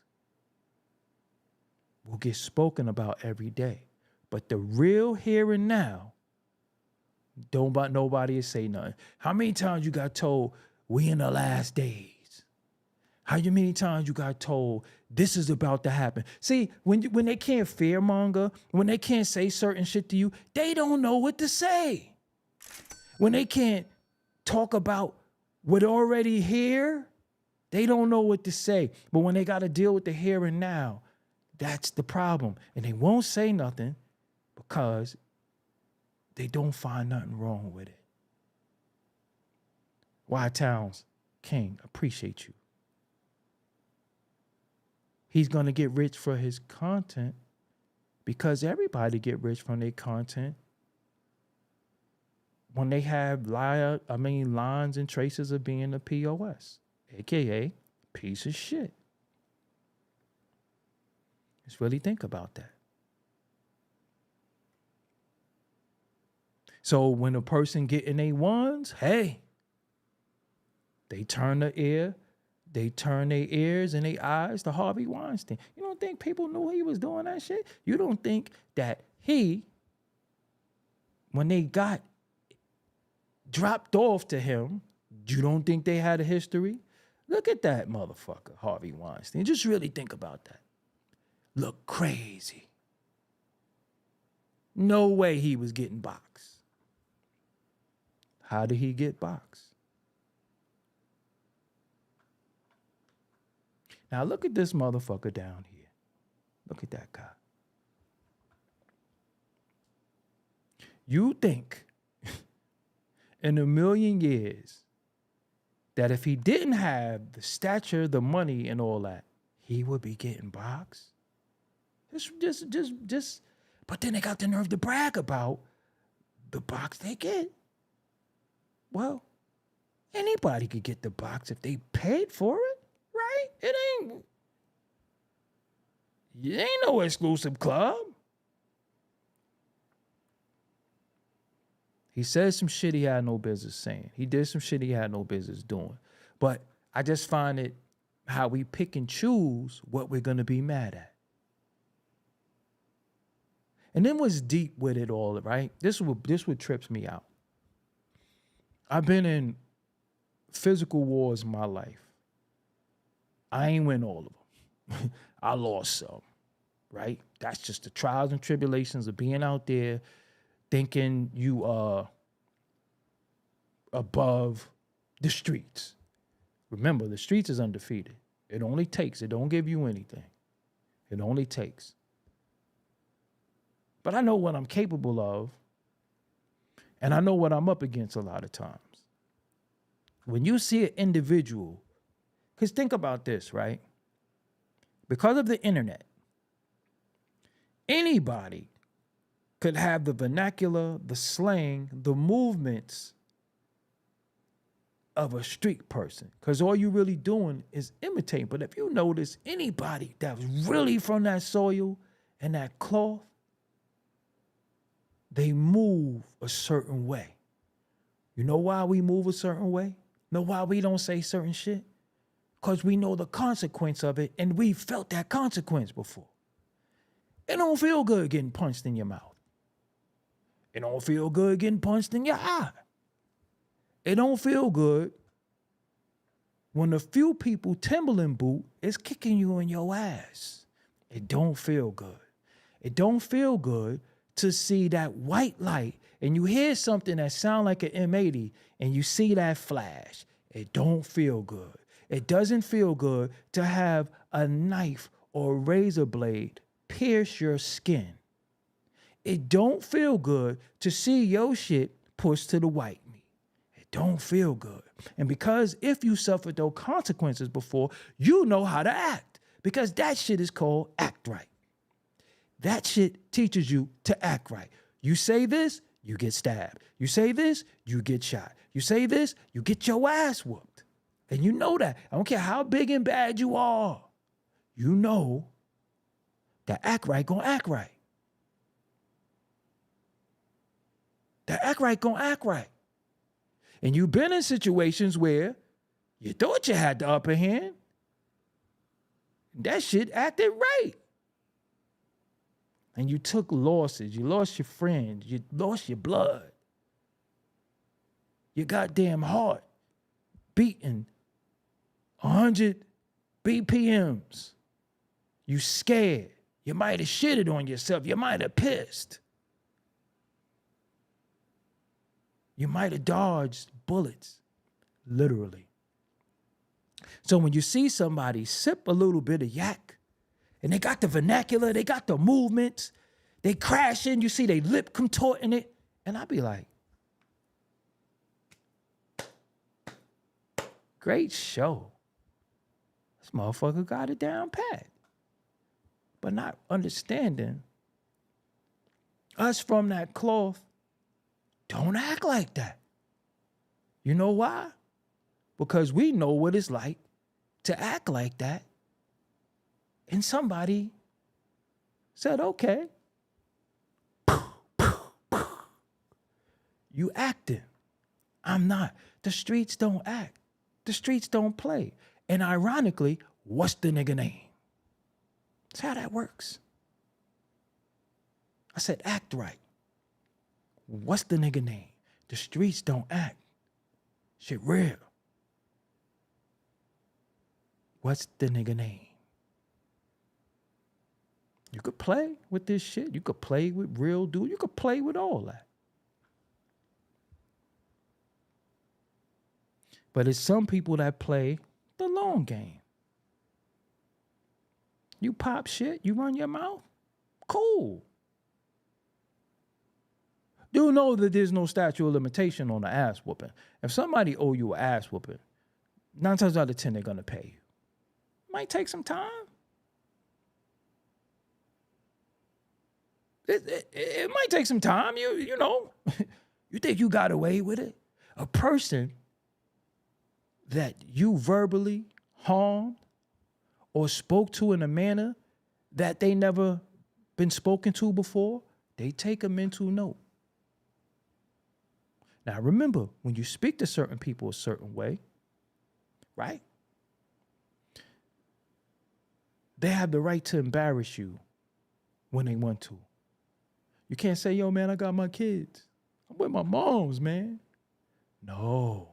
will get spoken about every day? But the real here and now, don't want nobody to say nothing. How many times you got told, we in the last days? How many times you got told this is about to happen? See, when they can't fearmonger, when they can't say certain shit to you, they don't know what to say. When they can't talk about what already here, they don't know what to say. But when they got to deal with the here and now, that's the problem. And they won't say nothing because they don't find nothing wrong with it. Y-Towns King, appreciate you. He's going to get rich for his content because everybody get rich from their content when they have lines and traces of being a POS, aka piece of shit. Just really think about that. So when a person getting their ones, hey, they turn their ears and their eyes to Harvey Weinstein. You don't think people knew he was doing that shit? You don't think that when they got dropped off to him, you don't think they had a history? Look at that motherfucker, Harvey Weinstein. Just really think about that. Look crazy. No way he was getting boxed. How did he get boxed? Now look at this motherfucker down here. Look at that guy. You think in a million years that if he didn't have the stature, the money, and all that, he would be getting boxed? But then they got the nerve to brag about the box they get. Well, anybody could get the box if they paid for it, right? It ain't no exclusive club. He said some shit he had no business saying. He did some shit he had no business doing. But I just find it how we pick and choose what we're going to be mad at. And then what's deep with it all, right? This what trips me out. I've been in physical wars in my life. I ain't win all of them. I lost some, right? That's just the trials and tribulations of being out there thinking you are above the streets. Remember, the streets is undefeated. It don't give you anything. It only takes. But I know what I'm capable of, and I know what I'm up against a lot of times. When you see an individual, because think about this, right? Because of the internet, anybody could have the vernacular, the slang, the movements of a street person. Because all you're really doing is imitating. But if you notice anybody that was really from that soil and that cloth, they move a certain way. You know why we move a certain way? Know why we don't say certain shit? Because we know the consequence of it, and we've felt that consequence before. It don't feel good getting punched in your mouth. It don't feel good getting punched in your eye. It don't feel good when a few people Timberland boot is kicking you in your ass. It don't feel good. It don't feel good to see that white light and you hear something that sound like an M80 and you see that flash. It don't feel good. It doesn't feel good to have a knife or a razor blade pierce your skin. It don't feel good to see your shit pushed to the white meat. It don't feel good. And because if you suffered those consequences before, you know how to act. Because that shit is called act right. That shit teaches you to act right. You say this, you get stabbed. You say this, you get shot. You say this, you get your ass whooped. And you know that. I don't care how big and bad you are. You know that act right gonna act right. That act right gonna act right. And you've been in situations where you thought you had the upper hand. That shit acted right. And you took losses. You lost your friends. You lost your blood. Your goddamn heart beating 100 BPMs. You scared. You might have shitted on yourself. You might have pissed. You might have dodged bullets, literally. So when you see somebody sip a little bit of yak, and they got the vernacular, they got the movements, they crashing, you see they lip contorting it, and I be like, Great show. This motherfucker got it down pat. But not understanding us from that cloth don't act like that. You know why? Because we know what it's like to act like that. And somebody said, okay, you acting. I'm not. The streets don't act. The streets don't play. And ironically, what's the nigga name? That's how that works. I said, act right. What's the nigga name? The streets don't act. Shit real. What's the nigga name? You could play with this shit. You could play with real dude. You could play with all that. But it's some people that play the long game. You pop shit, you run your mouth, cool. You know that there's no statute of limitation on an ass whooping. If somebody owe you an ass whooping, 9 times out of 10 they're gonna pay you. Might take some time. It might take some time. You know, you think you got away with it? A person that you verbally harmed or spoke to in a manner that they never been spoken to before, they take a mental note. Now remember, when you speak to certain people a certain way, right? They have the right to embarrass you when they want to. You can't say, yo, man, I got my kids. I'm with my moms, man. No.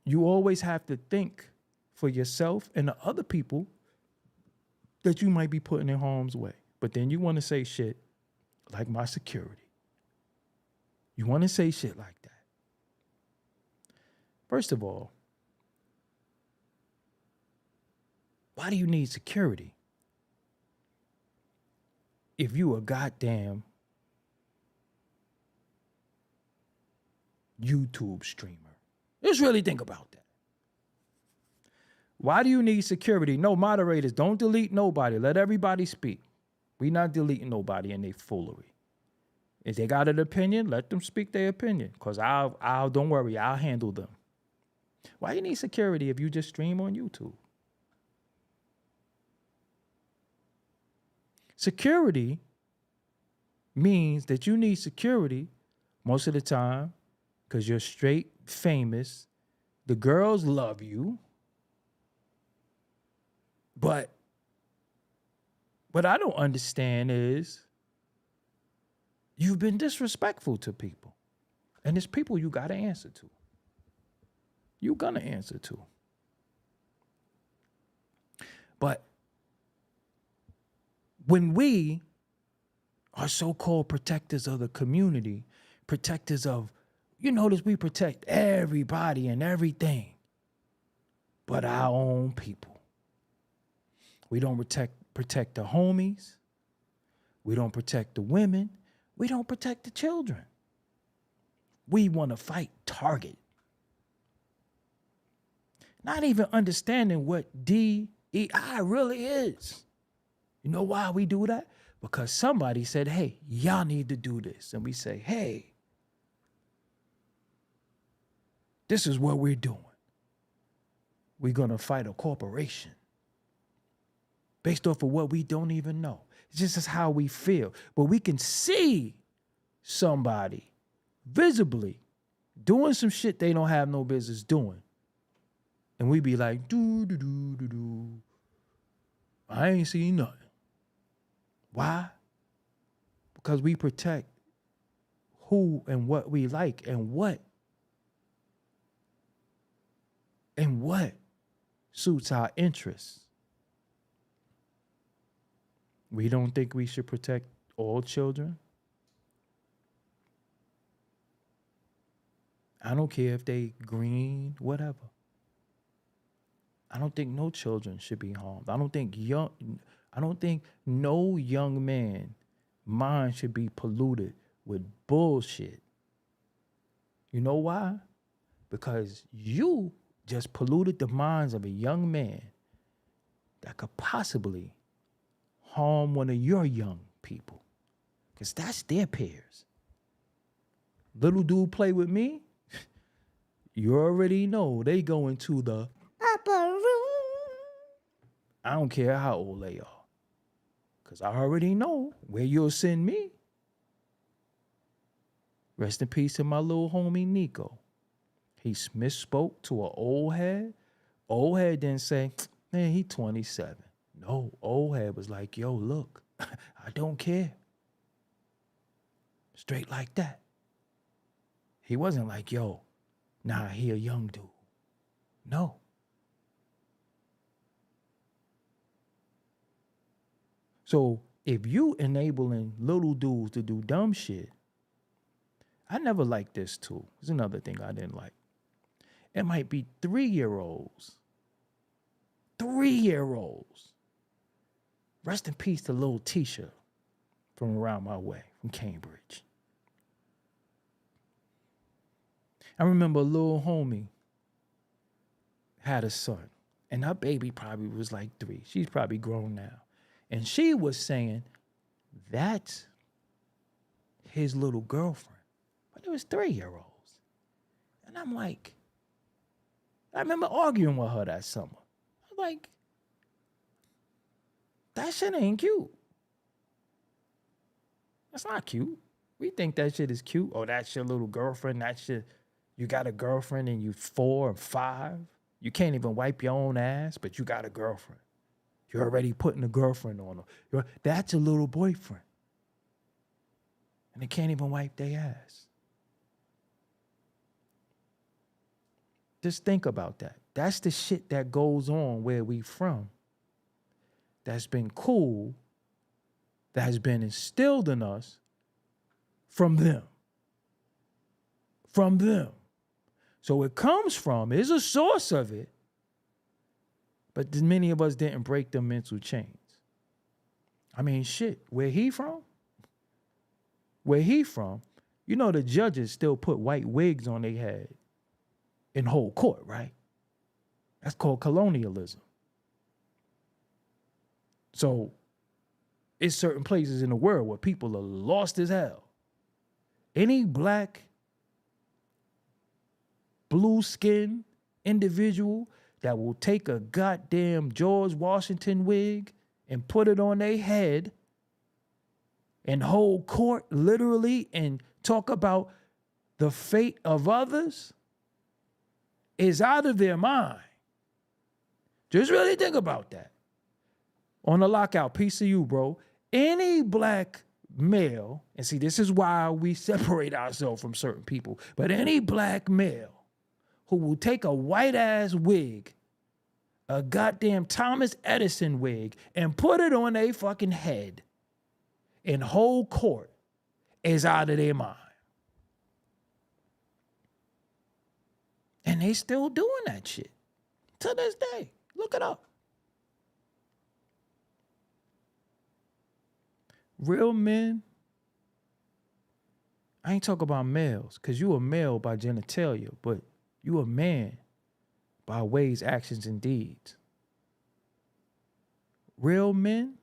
You always have to think for yourself and the other people that you might be putting in harm's way. But then you want to say shit like my security. You want to say shit like that. First of all, why do you need security if you a goddamn YouTube streamer? Just really think about that. Why do you need security? No, moderators, don't delete nobody. Let everybody speak. We not deleting nobody in their foolery. If they got an opinion, let them speak their opinion. Because I'll don't worry, I'll handle them. Why you need security if you just stream on YouTube? Security means that you need security most of the time because you're straight famous. The girls love you. But what I don't understand is you've been disrespectful to people. And it's people you got to answer to. You're going to answer to. But when we are so-called protectors of the community, protectors of, you notice we protect everybody and everything but our own people. We don't protect the homies. We don't protect the women. We don't protect the children. We want to fight Target. Not even understanding what DEI really is. You know why we do that? Because somebody said, hey, y'all need to do this. And we say, hey, this is what we're doing. We're going to fight a corporation based off of what we don't even know. It's just how we feel. But we can see somebody visibly doing some shit they don't have no business doing. And we be like, do. I ain't seen nothing. Why? Because we protect who and what we like and what suits our interests. We don't think we should protect all children. I don't care if they green, whatever. I don't think no children should be harmed. I don't think no young man mind should be polluted with bullshit. You know why? because you just polluted the minds of a young man that could possibly harm one of your young people, because that's their peers. Little dude play with me, you already know they go into the upper room. I don't care how old they are, because I already know where you'll send me. Rest in peace to my little homie Nico. He misspoke to an old head. Old head didn't say, man, he 27. No, old head was like, yo, look, I don't care. Straight like that. He wasn't like, yo, nah, he a young dude. No. So if you enabling little dudes to do dumb shit, I never liked this too. It's another thing I didn't like. It might be 3-year-olds. 3-year-olds. Rest in peace to little Tisha from around my way, from Cambridge. I remember a little homie had a son, and her baby probably was like 3. She's probably grown now. And she was saying that's his little girlfriend. But it was 3-year-olds. And I'm like, I remember arguing with her that summer. I was like, that shit ain't cute. That's not cute. We think that shit is cute. Oh, that's your little girlfriend. That shit, you got a girlfriend and you 4 or 5. You can't even wipe your own ass, but you got a girlfriend. You're already putting a girlfriend on her. That's a little boyfriend. And they can't even wipe their ass. Just think about that. That's the shit that goes on where we from. That's been cool. That has been instilled in us from them. From them. So it comes from, is a source of it. But many of us didn't break the mental chains. I mean, shit, where he from? Where he from, you know the judges still put white wigs on their head in whole court, right? That's called colonialism. So it's certain places in the world where people are lost as hell. Any black, blue-skinned individual that will take a goddamn George Washington wig and put it on their head and hold court literally and talk about the fate of others is out of their mind. Just really think about that. On the lockout, peace to you, bro. Any black male, and see, this is why we separate ourselves from certain people, but any black male who will take a white ass wig, a goddamn Thomas Edison wig, and put it on their fucking head in whole court is out of their mind. And they still doing that shit to this day. Look it up. Real men, I ain't talking about males, because you a male by genitalia, but you a man by ways, actions, and deeds. Real men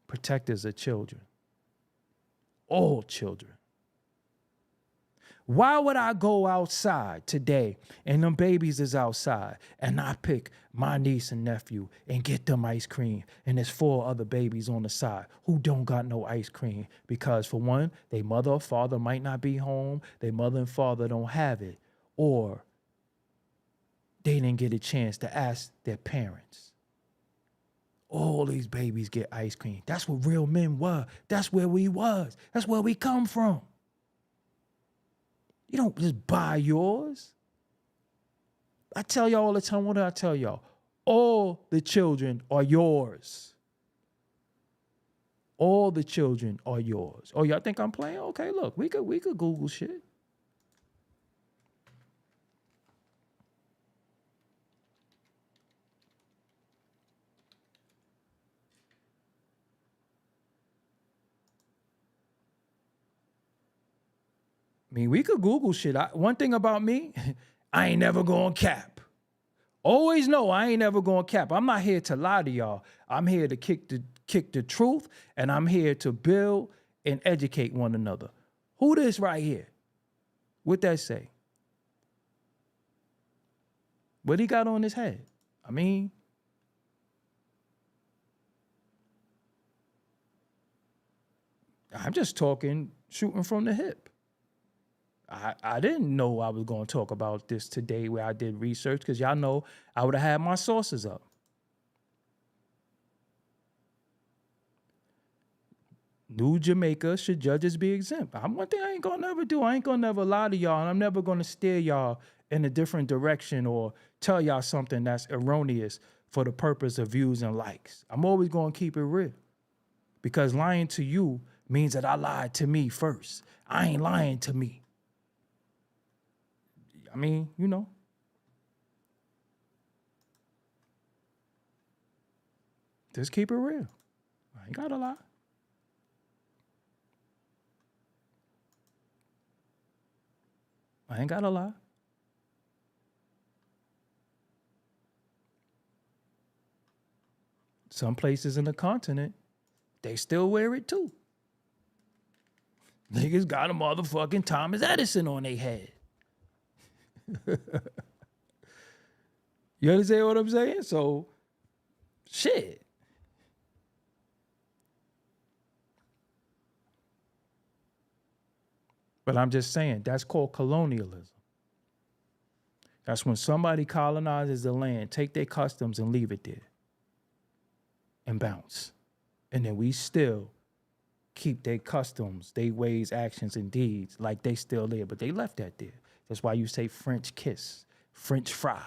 protectors of children. All children. Why would I go outside today and them babies is outside and I pick my niece and nephew and get them ice cream and there's 4 other babies on the side who don't got no ice cream because, for one, their mother or father might not be home, their mother and father don't have it, or they didn't get a chance to ask their parents. All these babies get ice cream. That's what real men were. That's where we was. That's where we come from. You don't just buy yours. I tell y'all all the time, what do I tell y'all? All the children are yours. All the children are yours. Oh, y'all think I'm playing? Okay, look, we could Google shit. I mean, we could Google shit. One thing about me, I ain't never going cap. Always know I ain't never going cap. I'm not here to lie to y'all. I'm here to kick the truth, and I'm here to build and educate one another. Who this right here? What that say? What he got on his head? I mean, I'm just talking, shooting from the hip. I didn't know I was going to talk about this today where I did research, because y'all know I would have had my sources up. New Jamaica, should judges be exempt? One thing I ain't going to never do. I ain't going to never lie to y'all, and I'm never going to steer y'all in a different direction or tell y'all something that's erroneous for the purpose of views and likes. I'm always going to keep it real, because lying to you means that I lied to me first. I ain't lying to me. I mean, you know. Just keep it real. I ain't gotta lie. I ain't gotta lie. Some places in the continent, they still wear it too. Niggas got a motherfucking Thomas Edison on their head. You understand what I'm saying? So, shit. But I'm just saying, that's called colonialism. That's when somebody colonizes the land, take their customs and leave it there and bounce. And then we still keep their customs, their ways, actions, and deeds like they still there, but they left that there. That's why you say French kiss, French fry.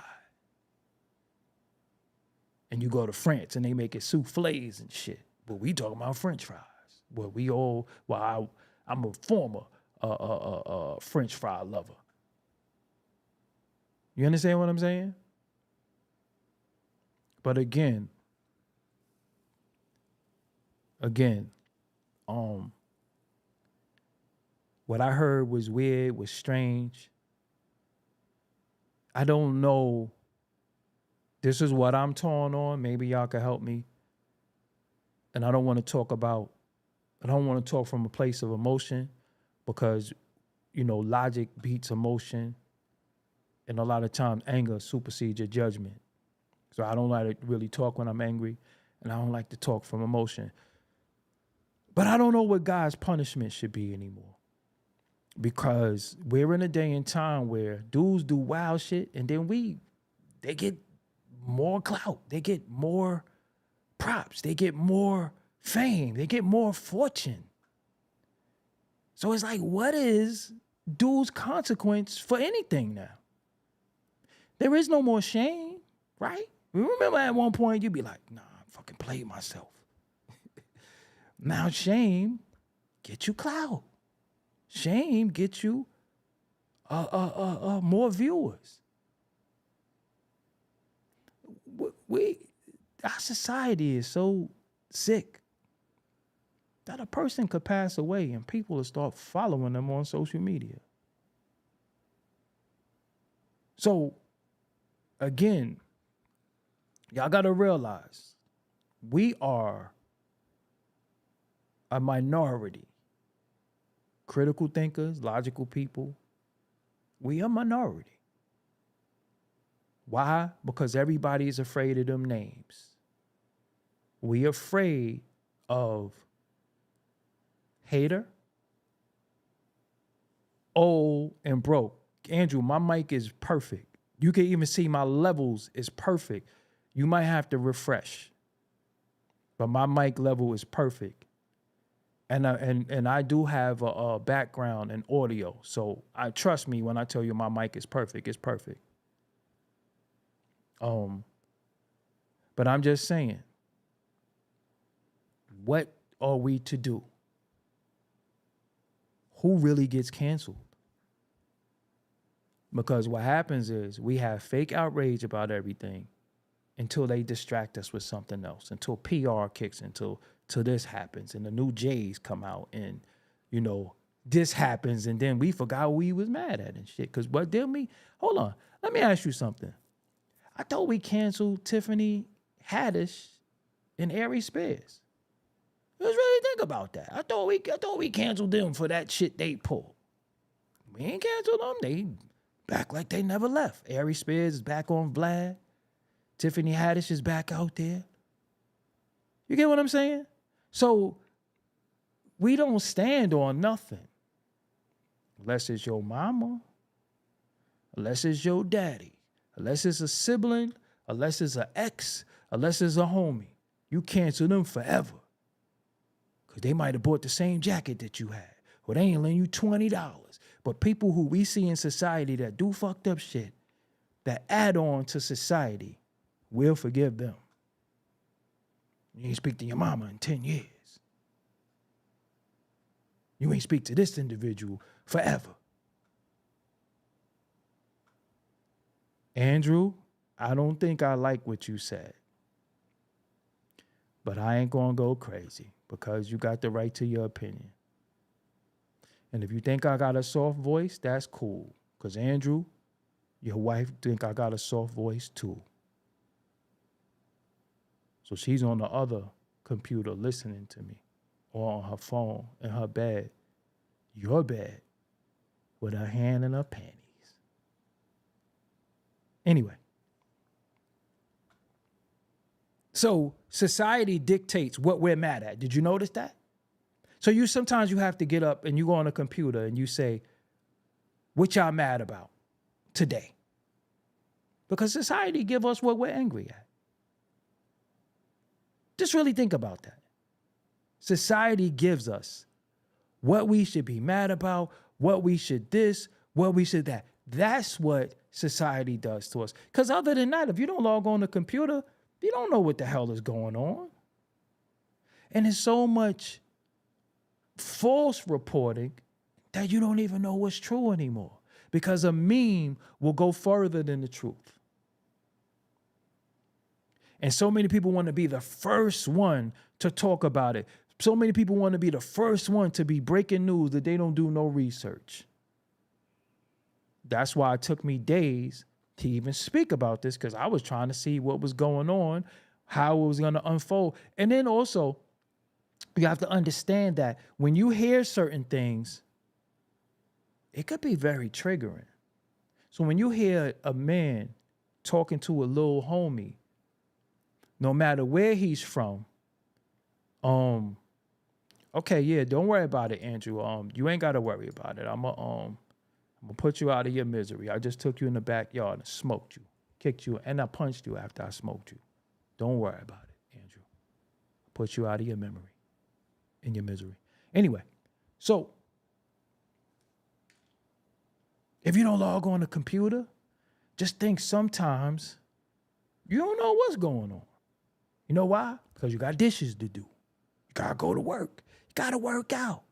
And you go to France and they make it souffles and shit. But we talking about French fries. I'm a former French fry lover. You understand what I'm saying? But again, what I heard was weird, was strange. I don't know. This is what I'm torn on. Maybe y'all can help me. And I don't want to talk from a place of emotion, because, you know, logic beats emotion. And a lot of times anger supersedes your judgment. So I don't like to really talk when I'm angry, and I don't like to talk from emotion. But I don't know what God's punishment should be anymore. Because we're in a day and time where dudes do wild shit, and then they get more clout. They get more props. They get more fame. They get more fortune. So it's like, what is dude's consequence for anything now? There is no more shame, right? Remember at one point you'd be like, nah, I fucking played myself. Now shame get you clout. Shame get you more viewers. Our society is so sick that a person could pass away and people will start following them on social media. So, again, y'all got to realize we are a minority. Critical thinkers, logical people, we a minority. Why? Because everybody is afraid of them names. We afraid of hater, old, and broke. Andrew, my mic is perfect. You can even see my levels is perfect. You might have to refresh, but my mic level is perfect. And I do have a background in audio, so I trust me when I tell you my mic is perfect. It's perfect. But I'm just saying, what are we to do? Who really gets canceled? Because what happens is we have fake outrage about everything until they distract us with something else, until PR kicks, until this happens and the new Jays come out and, you know, this happens, and then we forgot who we was mad at and shit. Because what did we? Hold on. Let me ask you something. I thought we canceled Tiffany Haddish and Ari Spears. Let's really think about that. I thought we canceled them for that shit they pulled. We ain't canceled them. They back like they never left. Ari Spears is back on Vlad. Tiffany Haddish is back out there. You get what I'm saying? So we don't stand on nothing. Unless it's your mama, unless it's your daddy, unless it's a sibling, unless it's an ex, unless it's a homie. You cancel them forever. Because they might have bought the same jacket that you had. Or they ain't lend you $20. But people who we see in society that do fucked up shit, that add on to society, we'll forgive them. You ain't speak to your mama in 10 years. You ain't speak to this individual forever. Andrew, I don't think I like what you said. But I ain't gonna go crazy because you got the right to your opinion. And if you think I got a soft voice, that's cool. Because Andrew, your wife think I got a soft voice too. So she's on the other computer listening to me, or on her phone in her bed, your bed, with her hand in her panties. Anyway, so society dictates what we're mad at. Did you notice that? So sometimes you have to get up and you go on a computer and you say, what y'all mad about today? Because society give us what we're angry at. Just really think about that. Society gives us what we should be mad about, what we should this, what we should that. That's what society does to us. Because other than that, if you don't log on the computer, you don't know what the hell is going on. And there's so much false reporting that you don't even know what's true anymore. Because a meme will go further than the truth. And so many people want to be the first one to talk about it. So many people want to be the first one to be breaking news that they don't do no research. That's why it took me days to even speak about this, because I was trying to see what was going on, how it was going to unfold. And then also, you have to understand that when you hear certain things, it could be very triggering. So when you hear a man talking to a little homie, no matter where he's from, okay, yeah, don't worry about it, Andrew. You ain't got to worry about it. I'm gonna put you out of your misery. I just took you in the backyard and smoked you, kicked you, and I punched you after I smoked you. Don't worry about it, Andrew. Put you out of your memory, in your misery. Anyway, so if you don't log on the computer, just think sometimes you don't know what's going on. You know why? Because you got dishes to do. You got to go to work. You got to work out.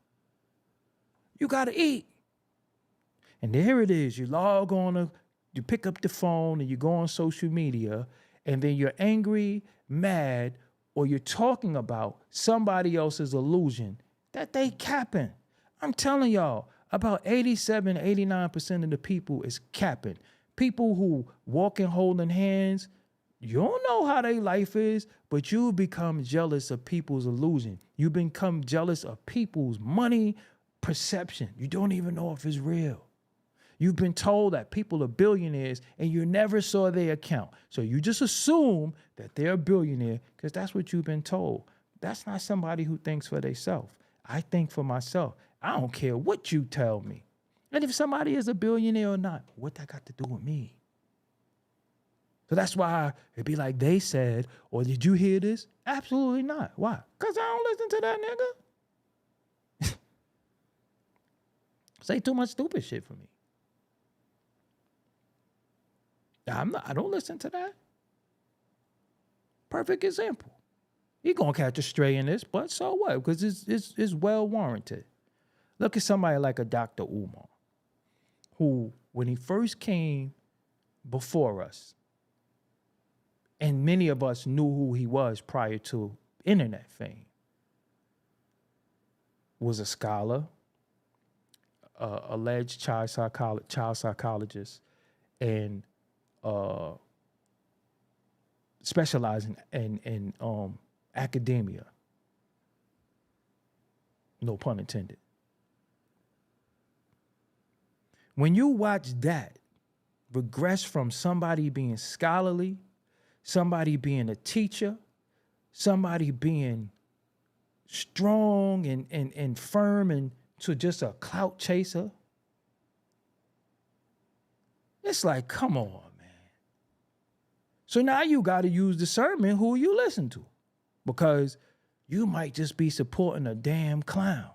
You got to eat. And there it is. You log on, you pick up the phone and you go on social media, and then you're angry, mad, or you're talking about somebody else's illusion that they capping. I'm telling y'all, about 87, 89% of the people is capping. People who walking holding hands, you don't know how their life is, but you become jealous of people's illusion. You become jealous of people's money perception. You don't even know if it's real. You've been told that people are billionaires and you never saw their account. So you just assume that they're a billionaire because that's what you've been told. That's not somebody who thinks for themselves. I think for myself. I don't care what you tell me. And if somebody is a billionaire or not, what that got to do with me? So that's why it'd be like they said, or did you hear this? Absolutely not. Why? Because I don't listen to that nigga. Say too much stupid shit for me. I don't listen to that. Perfect example. He gonna catch a stray in this, but so what? Because it's well warranted. Look at somebody like a Dr. Umar, who, when he first came before us, and many of us knew who he was prior to internet fame, was a scholar, alleged child psychologist and specializing in academia. No pun intended. When you watch that regress from somebody being scholarly, somebody being a teacher, somebody being strong and firm and to just a clout chaser, it's like, come on, man. So now you got to use discernment who you listen to, because you might just be supporting a damn clown.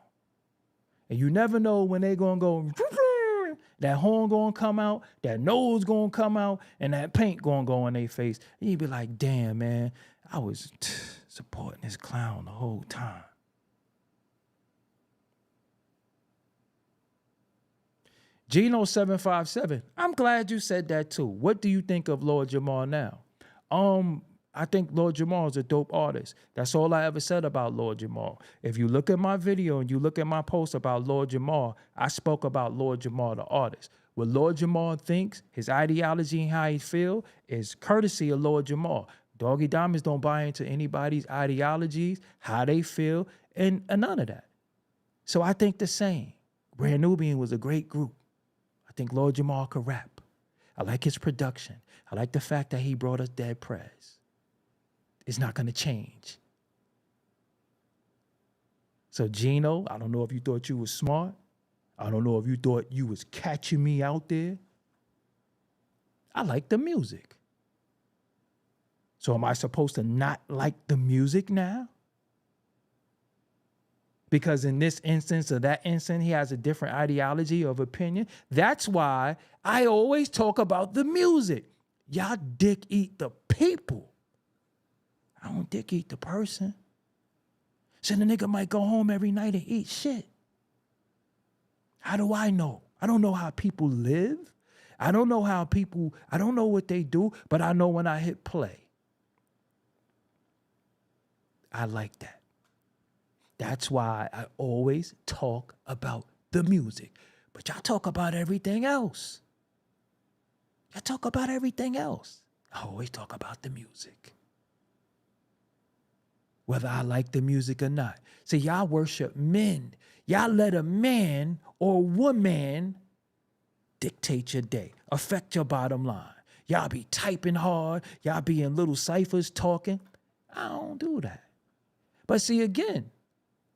And you never know when they going to go, that horn going to come out, that nose going to come out, and that paint going to go in their face. And you be like, damn, man, I was supporting this clown the whole time. Gino757, I'm glad you said that too. What do you think of Lord Jamar now? I think Lord Jamar is a dope artist. That's all I ever said about Lord Jamar. If you look at my video and you look at my post about Lord Jamar, I spoke about Lord Jamar, the artist. What Lord Jamar thinks, his ideology and how he feel is courtesy of Lord Jamar. Doggie Diamonds don't buy into anybody's ideologies, how they feel, and none of that. So I think the same. Brand Nubian was a great group. I think Lord Jamar could rap. I like his production. I like the fact that he brought us Dead Prez. It's not going to change. So Gino, I don't know if you thought you was smart. I don't know if you thought you was catching me out there. I like the music. So am I supposed to not like the music now? Because in this instance or that instance, he has a different ideology of opinion. That's why I always talk about the music. Y'all dick eat the people. I don't dick eat the person. So the nigga might go home every night and eat shit. How do I know? I don't know how people live. I don't know what they do, but I know when I hit play. I like that. That's why I always talk about the music. But y'all talk about everything else. I always talk about the music. Whether I like the music or not. See, y'all worship men. Y'all let a man or woman dictate your day, affect your bottom line. Y'all be typing hard. Y'all be in little ciphers talking. I don't do that. But see, again,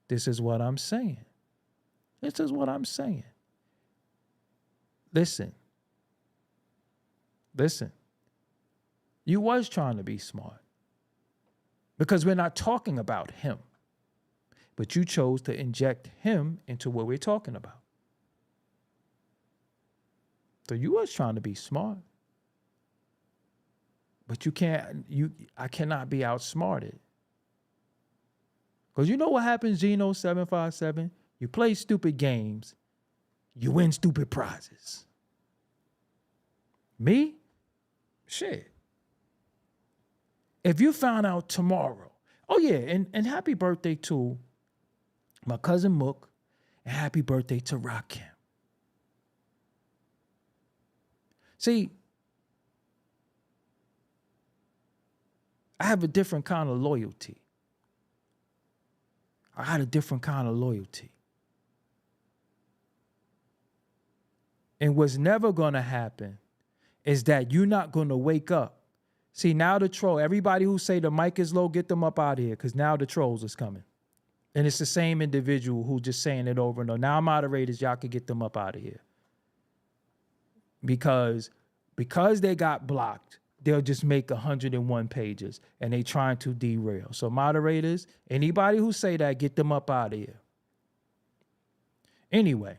this is what I'm saying. Listen. You was trying to be smart. Because we're not talking about him. But you chose to inject him into what we're talking about. So you was trying to be smart. But I cannot be outsmarted. Because you know what happens, Gino757? You play stupid games, you win stupid prizes. Me? Shit. If you found out tomorrow, oh yeah, and happy birthday to my cousin Mook, and happy birthday to Rakim. See, I have a different kind of loyalty. I had a different kind of loyalty. And what's never going to happen is that you're not going to wake up. See, now the troll, everybody who say the mic is low, get them up out of here, because now the trolls is coming. And it's the same individual who just saying it over and over. Now, moderators, y'all can get them up out of here. Because they got blocked, they'll just make 101 pages, and they trying to derail. So moderators, anybody who say that, get them up out of here. Anyway.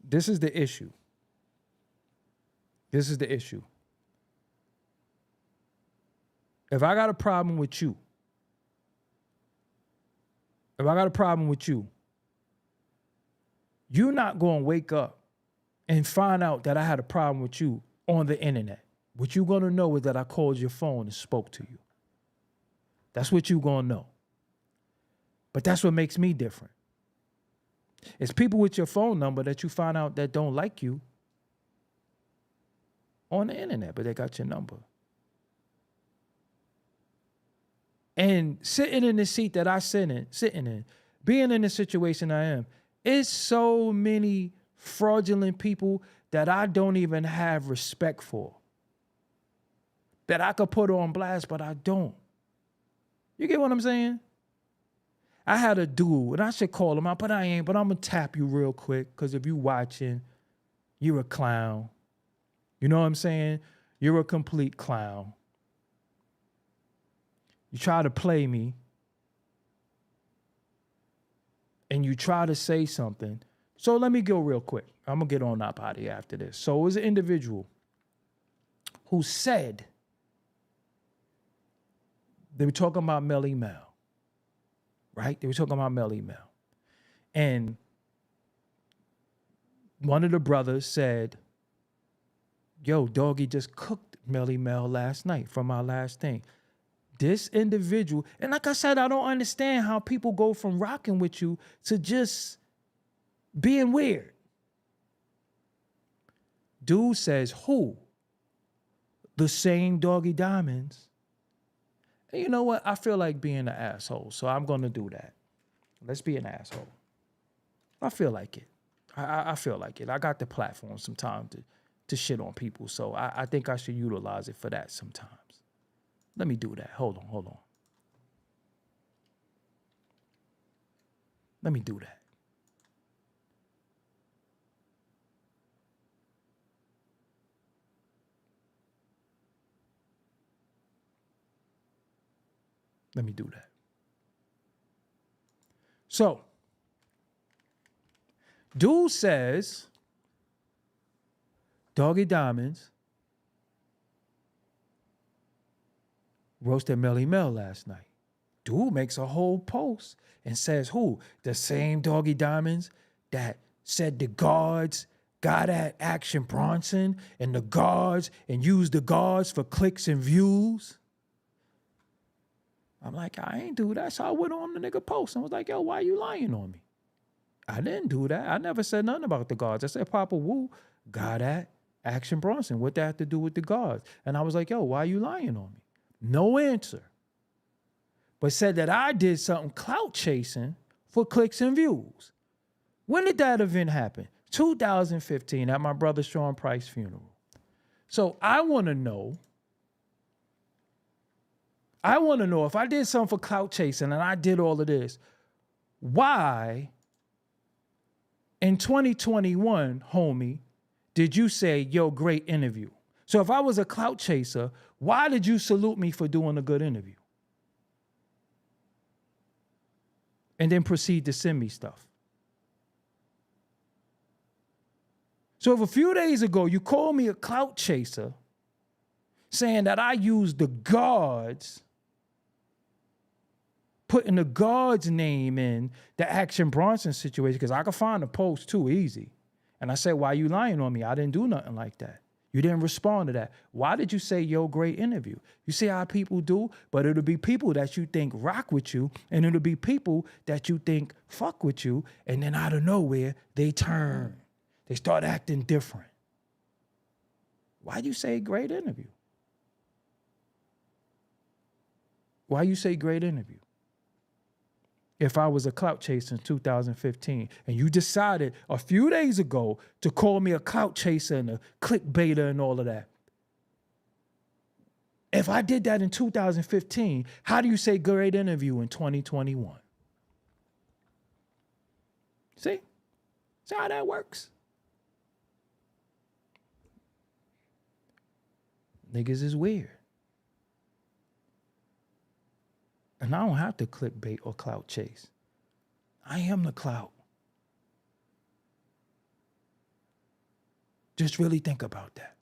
This is the issue. If I got a problem with you, you're not going to wake up and find out that I had a problem with you on the internet. What you're going to know is that I called your phone and spoke to you. That's what you gonna know. But that's what makes me different. It's people with your phone number that you find out that don't like you on the internet, but they got your number. And sitting in the seat that I sitting in, being in the situation I am, it's so many fraudulent people that I don't even have respect for. That I could put on blast, but I don't. You get what I'm saying? I had a dude, and I should call him out, but I ain't. But I'm going to tap you real quick, because if you watching, you're a clown. You know what I'm saying? You're a complete clown. You try to play me, and you try to say something. So let me go real quick. I'm going to get on up out of here after this. So it was an individual who said, they were talking about Melly Mel, right? They were talking about Melly Mel. And one of the brothers said, yo, Doggie just cooked Melly Mel last night from our last thing. This individual, and like I said, I don't understand how people go from rocking with you to just being weird. Dude says, who? The same Doggie Diamonds. And you know what? I feel like being an asshole, so I'm going to do that. Let's be an asshole. I feel like it. I feel like it. I got the platform sometimes to shit on people, so I think I should utilize it for that sometimes. Let me do that. Hold on. Let me do that. Let me do that. So, dude says, Doggie Diamonds roasted Melly Mel last night. Dude makes a whole post and says, who? The same Doggie Diamonds that said the guards got at Action Bronson and the guards and used the guards for clicks and views. I'm like, I ain't do that. So I went on the nigga post and was like, yo, why you lying on me? I didn't do that. I never said nothing about the guards. I said Papa Wu got at Action Bronson. What that have to do with the guards? And I was like, yo, why you lying on me? No answer. But said that I did something clout chasing for clicks and views. When did that event happen? 2015 at my brother Sean Price's funeral. So I want to know if I did something for clout chasing and I did all of this, why in 2021, homie, did you say, yo, great interview? So if I was a clout chaser, why did you salute me for doing a good interview? And then proceed to send me stuff. So if a few days ago you called me a clout chaser, saying that I used the guards, putting the guard's name in the Action Bronson situation, because I could find the post too easy. And I said, why you lying on me? I didn't do nothing like that. You didn't respond to that. Why did you say, yo, great interview? You see how people do? But it'll be people that you think rock with you, and it'll be people that you think fuck with you, and then out of nowhere, they turn. They start acting different. Why'd you say great interview? Why you say great interview? If I was a clout chaser in 2015 and you decided a few days ago to call me a clout chaser and a clickbaiter and all of that. If I did that in 2015, how do you say great interview in 2021? See? See how that works? Niggas is weird. And I don't have to clickbait or clout chase. I am the clout. Just really think about that.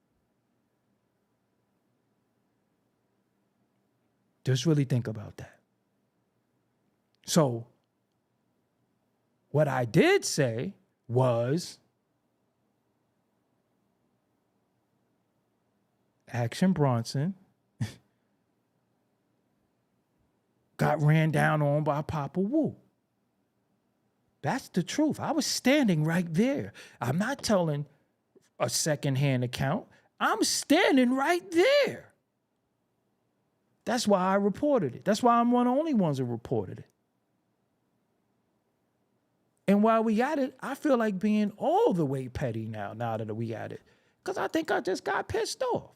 Just really think about that. So, what I did say was, Action Bronson got ran down on by Papa Wu. That's the truth. I was standing right there. I'm not telling a secondhand account. I'm standing right there. That's why I reported it. That's why I'm one of the only ones who reported it. And while we at it, I feel like being all the way petty now that we at it. Because I think I just got pissed off.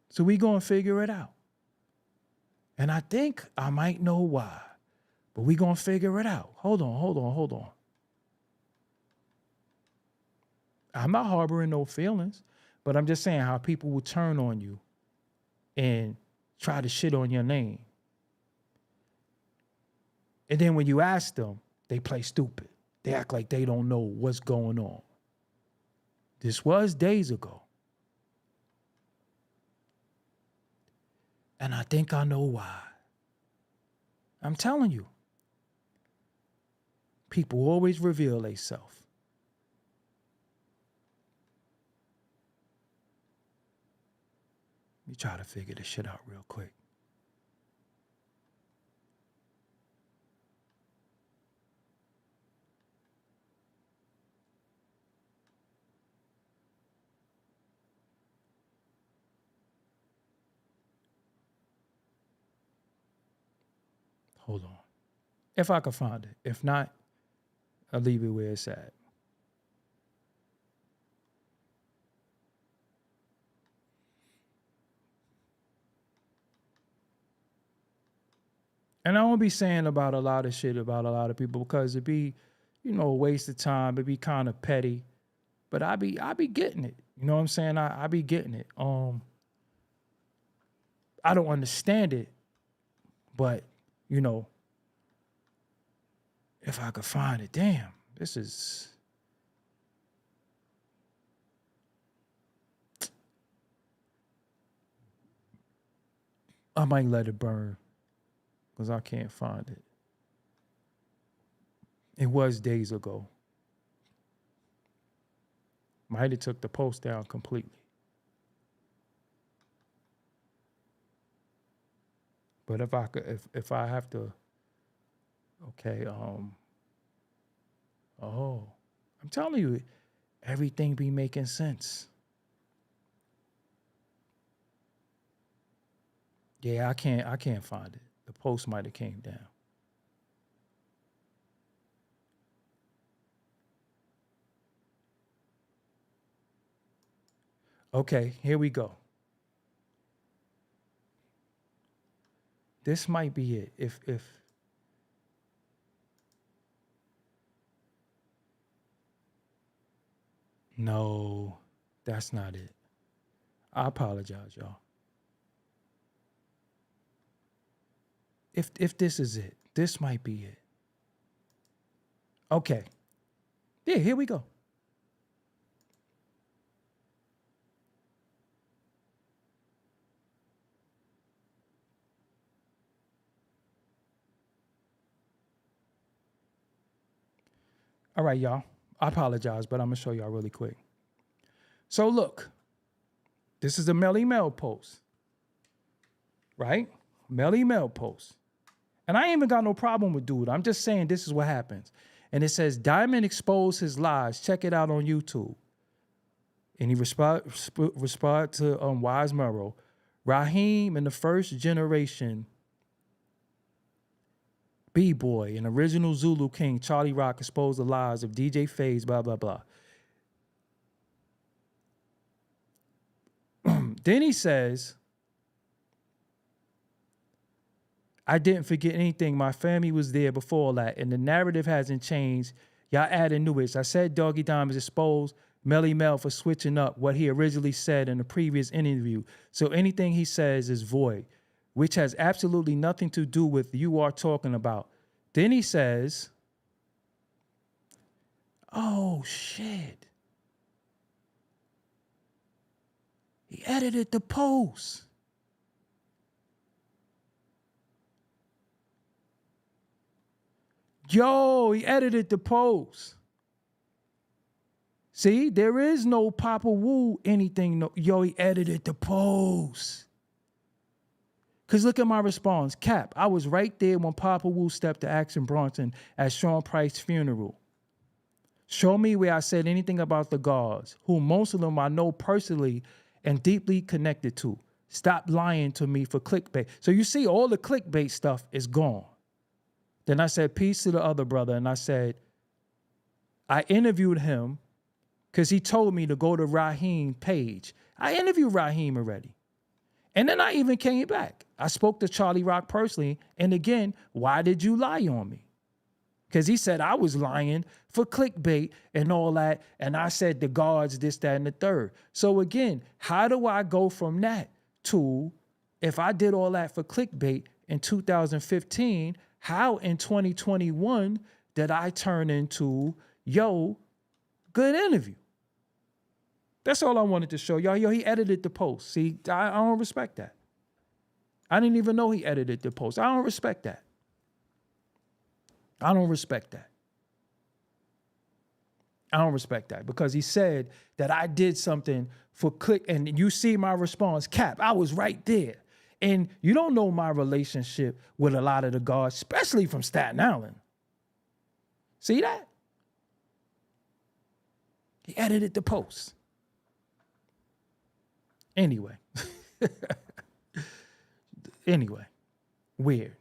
So we gonna figure it out. And I think I might know why. But we gonna figure it out. Hold on. I'm not harboring no feelings, but I'm just saying how people will turn on you and try to shit on your name. And then when you ask them, they play stupid. They act like they don't know what's going on. This was days ago. And I think I know why. I'm telling you. People always reveal themselves. Let me try to figure this shit out real quick. Hold on. If I can find it. If not, I'll leave it where it's at. And I won't be saying about a lot of shit about a lot of people because it'd be, a waste of time. It'd be kind of petty. But I be getting it. You know what I'm saying? I be getting it. I don't understand it. But, if I could find it, damn, this is. I might let it burn because I can't find it. It was days ago. Might have took the post down completely. But if I could, if I have to, okay, I'm telling you, everything be making sense. Yeah, I can't find it. The post might have came down. Okay, here we go. This might be it. If no, that's not it. I apologize, y'all. If this is it, this might be it. Okay. Yeah, here we go. All right, y'all. I apologize, but I'm going to show y'all really quick. So look, this is a Melly Mel post, right? Melly Mel post. And I ain't even got no problem with dude. I'm just saying this is what happens. And it says, Diamond exposed his lies. Check it out on YouTube. And he respond to Wise Murrow. Raheem and the first generation B-Boy and original Zulu King Charlie Rock exposed the lies of DJ Faze, blah, blah, blah. Then he says, I didn't forget anything. My family was there before all that, and the narrative hasn't changed. Y'all adding new it. I said Doggie Diamonds exposed Melly Mel for switching up what he originally said in the previous interview. So anything he says is void, which has absolutely nothing to do with you are talking about. Then he says, oh, shit. He edited the post. Yo, he edited the post. See, there is no Papa Wu anything. No, yo, he edited the post. Because look at my response. Cap, I was right there when Papa Wu stepped to Action Bronson at Sean Price's funeral. Show me where I said anything about the gods, who most of them I know personally and deeply connected to. Stop lying to me for clickbait. So you see, all the clickbait stuff is gone. Then I said, peace to the other brother. And I said, I interviewed him because he told me to go to Raheem's page. I interviewed Raheem already. And then I even came back. I spoke to Charlie Rock personally. And again, why did you lie on me? Because he said I was lying for clickbait and all that. And I said the guards, this, that, and the third. So again, how do I go from that to, if I did all that for clickbait in 2015, how in 2021 did I turn into, yo, good interview? That's all I wanted to show y'all. Yo, he edited the post. See, I don't respect that. I didn't even know he edited the post. I don't respect that. I don't respect that. I don't respect that because he said that I did something for click, and you see my response, Cap, I was right there. And you don't know my relationship with a lot of the guards, especially from Staten Island. See that? He edited the post. Anyway. Weird.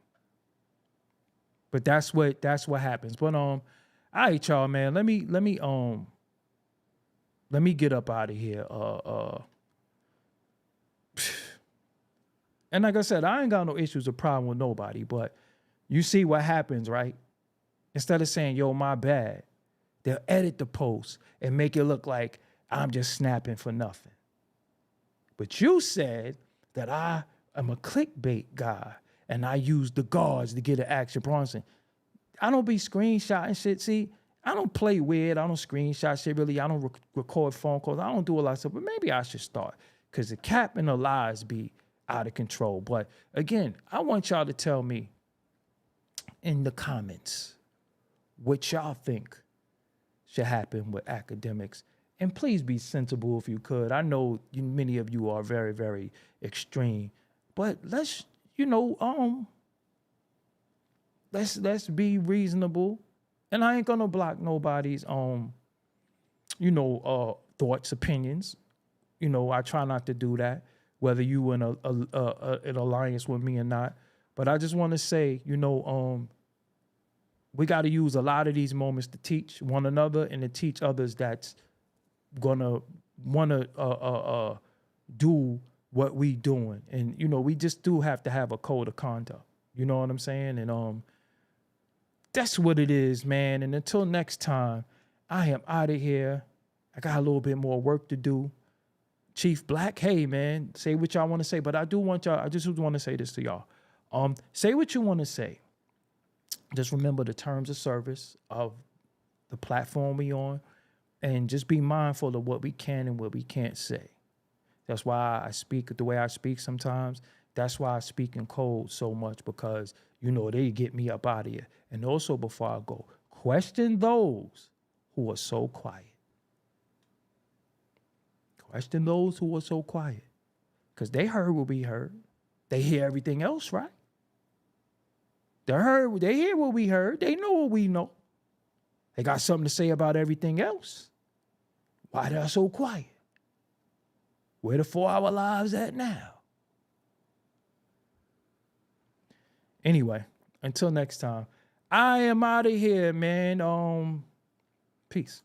But that's what happens. But all right, y'all, man. Let me get up out of here. And like I said, I ain't got no issues or problem with nobody, but you see what happens, right? Instead of saying, yo, my bad, they'll edit the post and make it look like I'm just snapping for nothing. But you said that I am a clickbait guy and I use the guards to get an Action Bronson. I don't be screenshotting shit. See, I don't play weird. I don't screenshot shit really. I don't record phone calls. I don't do a lot of stuff, but maybe I should start because the cap and the lies be out of control. But again, I want y'all to tell me in the comments what y'all think should happen with Akademiks. And please be sensible if you could. I know many of you are very, very extreme, but let's be reasonable. And I ain't gonna block nobody's thoughts, opinions. I try not to do that, whether you in an alliance with me or not. But I just want to say, we got to use a lot of these moments to teach one another and to teach others that's gonna wanna do what we doing. And we just do have to have a code of conduct. You know what I'm saying? And that's what it is, man. And until next time, I am out of here. I got a little bit more work to do. Chief Black, hey man, say what y'all want to say. But I just want to say this to y'all. Say what you want to say. Just remember the terms of service of the platform we on, and just be mindful of what we can and what we can't say. That's why I speak the way I speak sometimes. That's why I speak in code so much, because, they get me up out of here. And also, before I go, question those who are so quiet. Question those who are so quiet. Because they heard what we heard. They hear everything else, right? They hear what we heard. They know what we know. They got something to say about everything else. Why they're so quiet? Where the 4-hour lives at now? Anyway, until next time, I am out of here, man. Peace.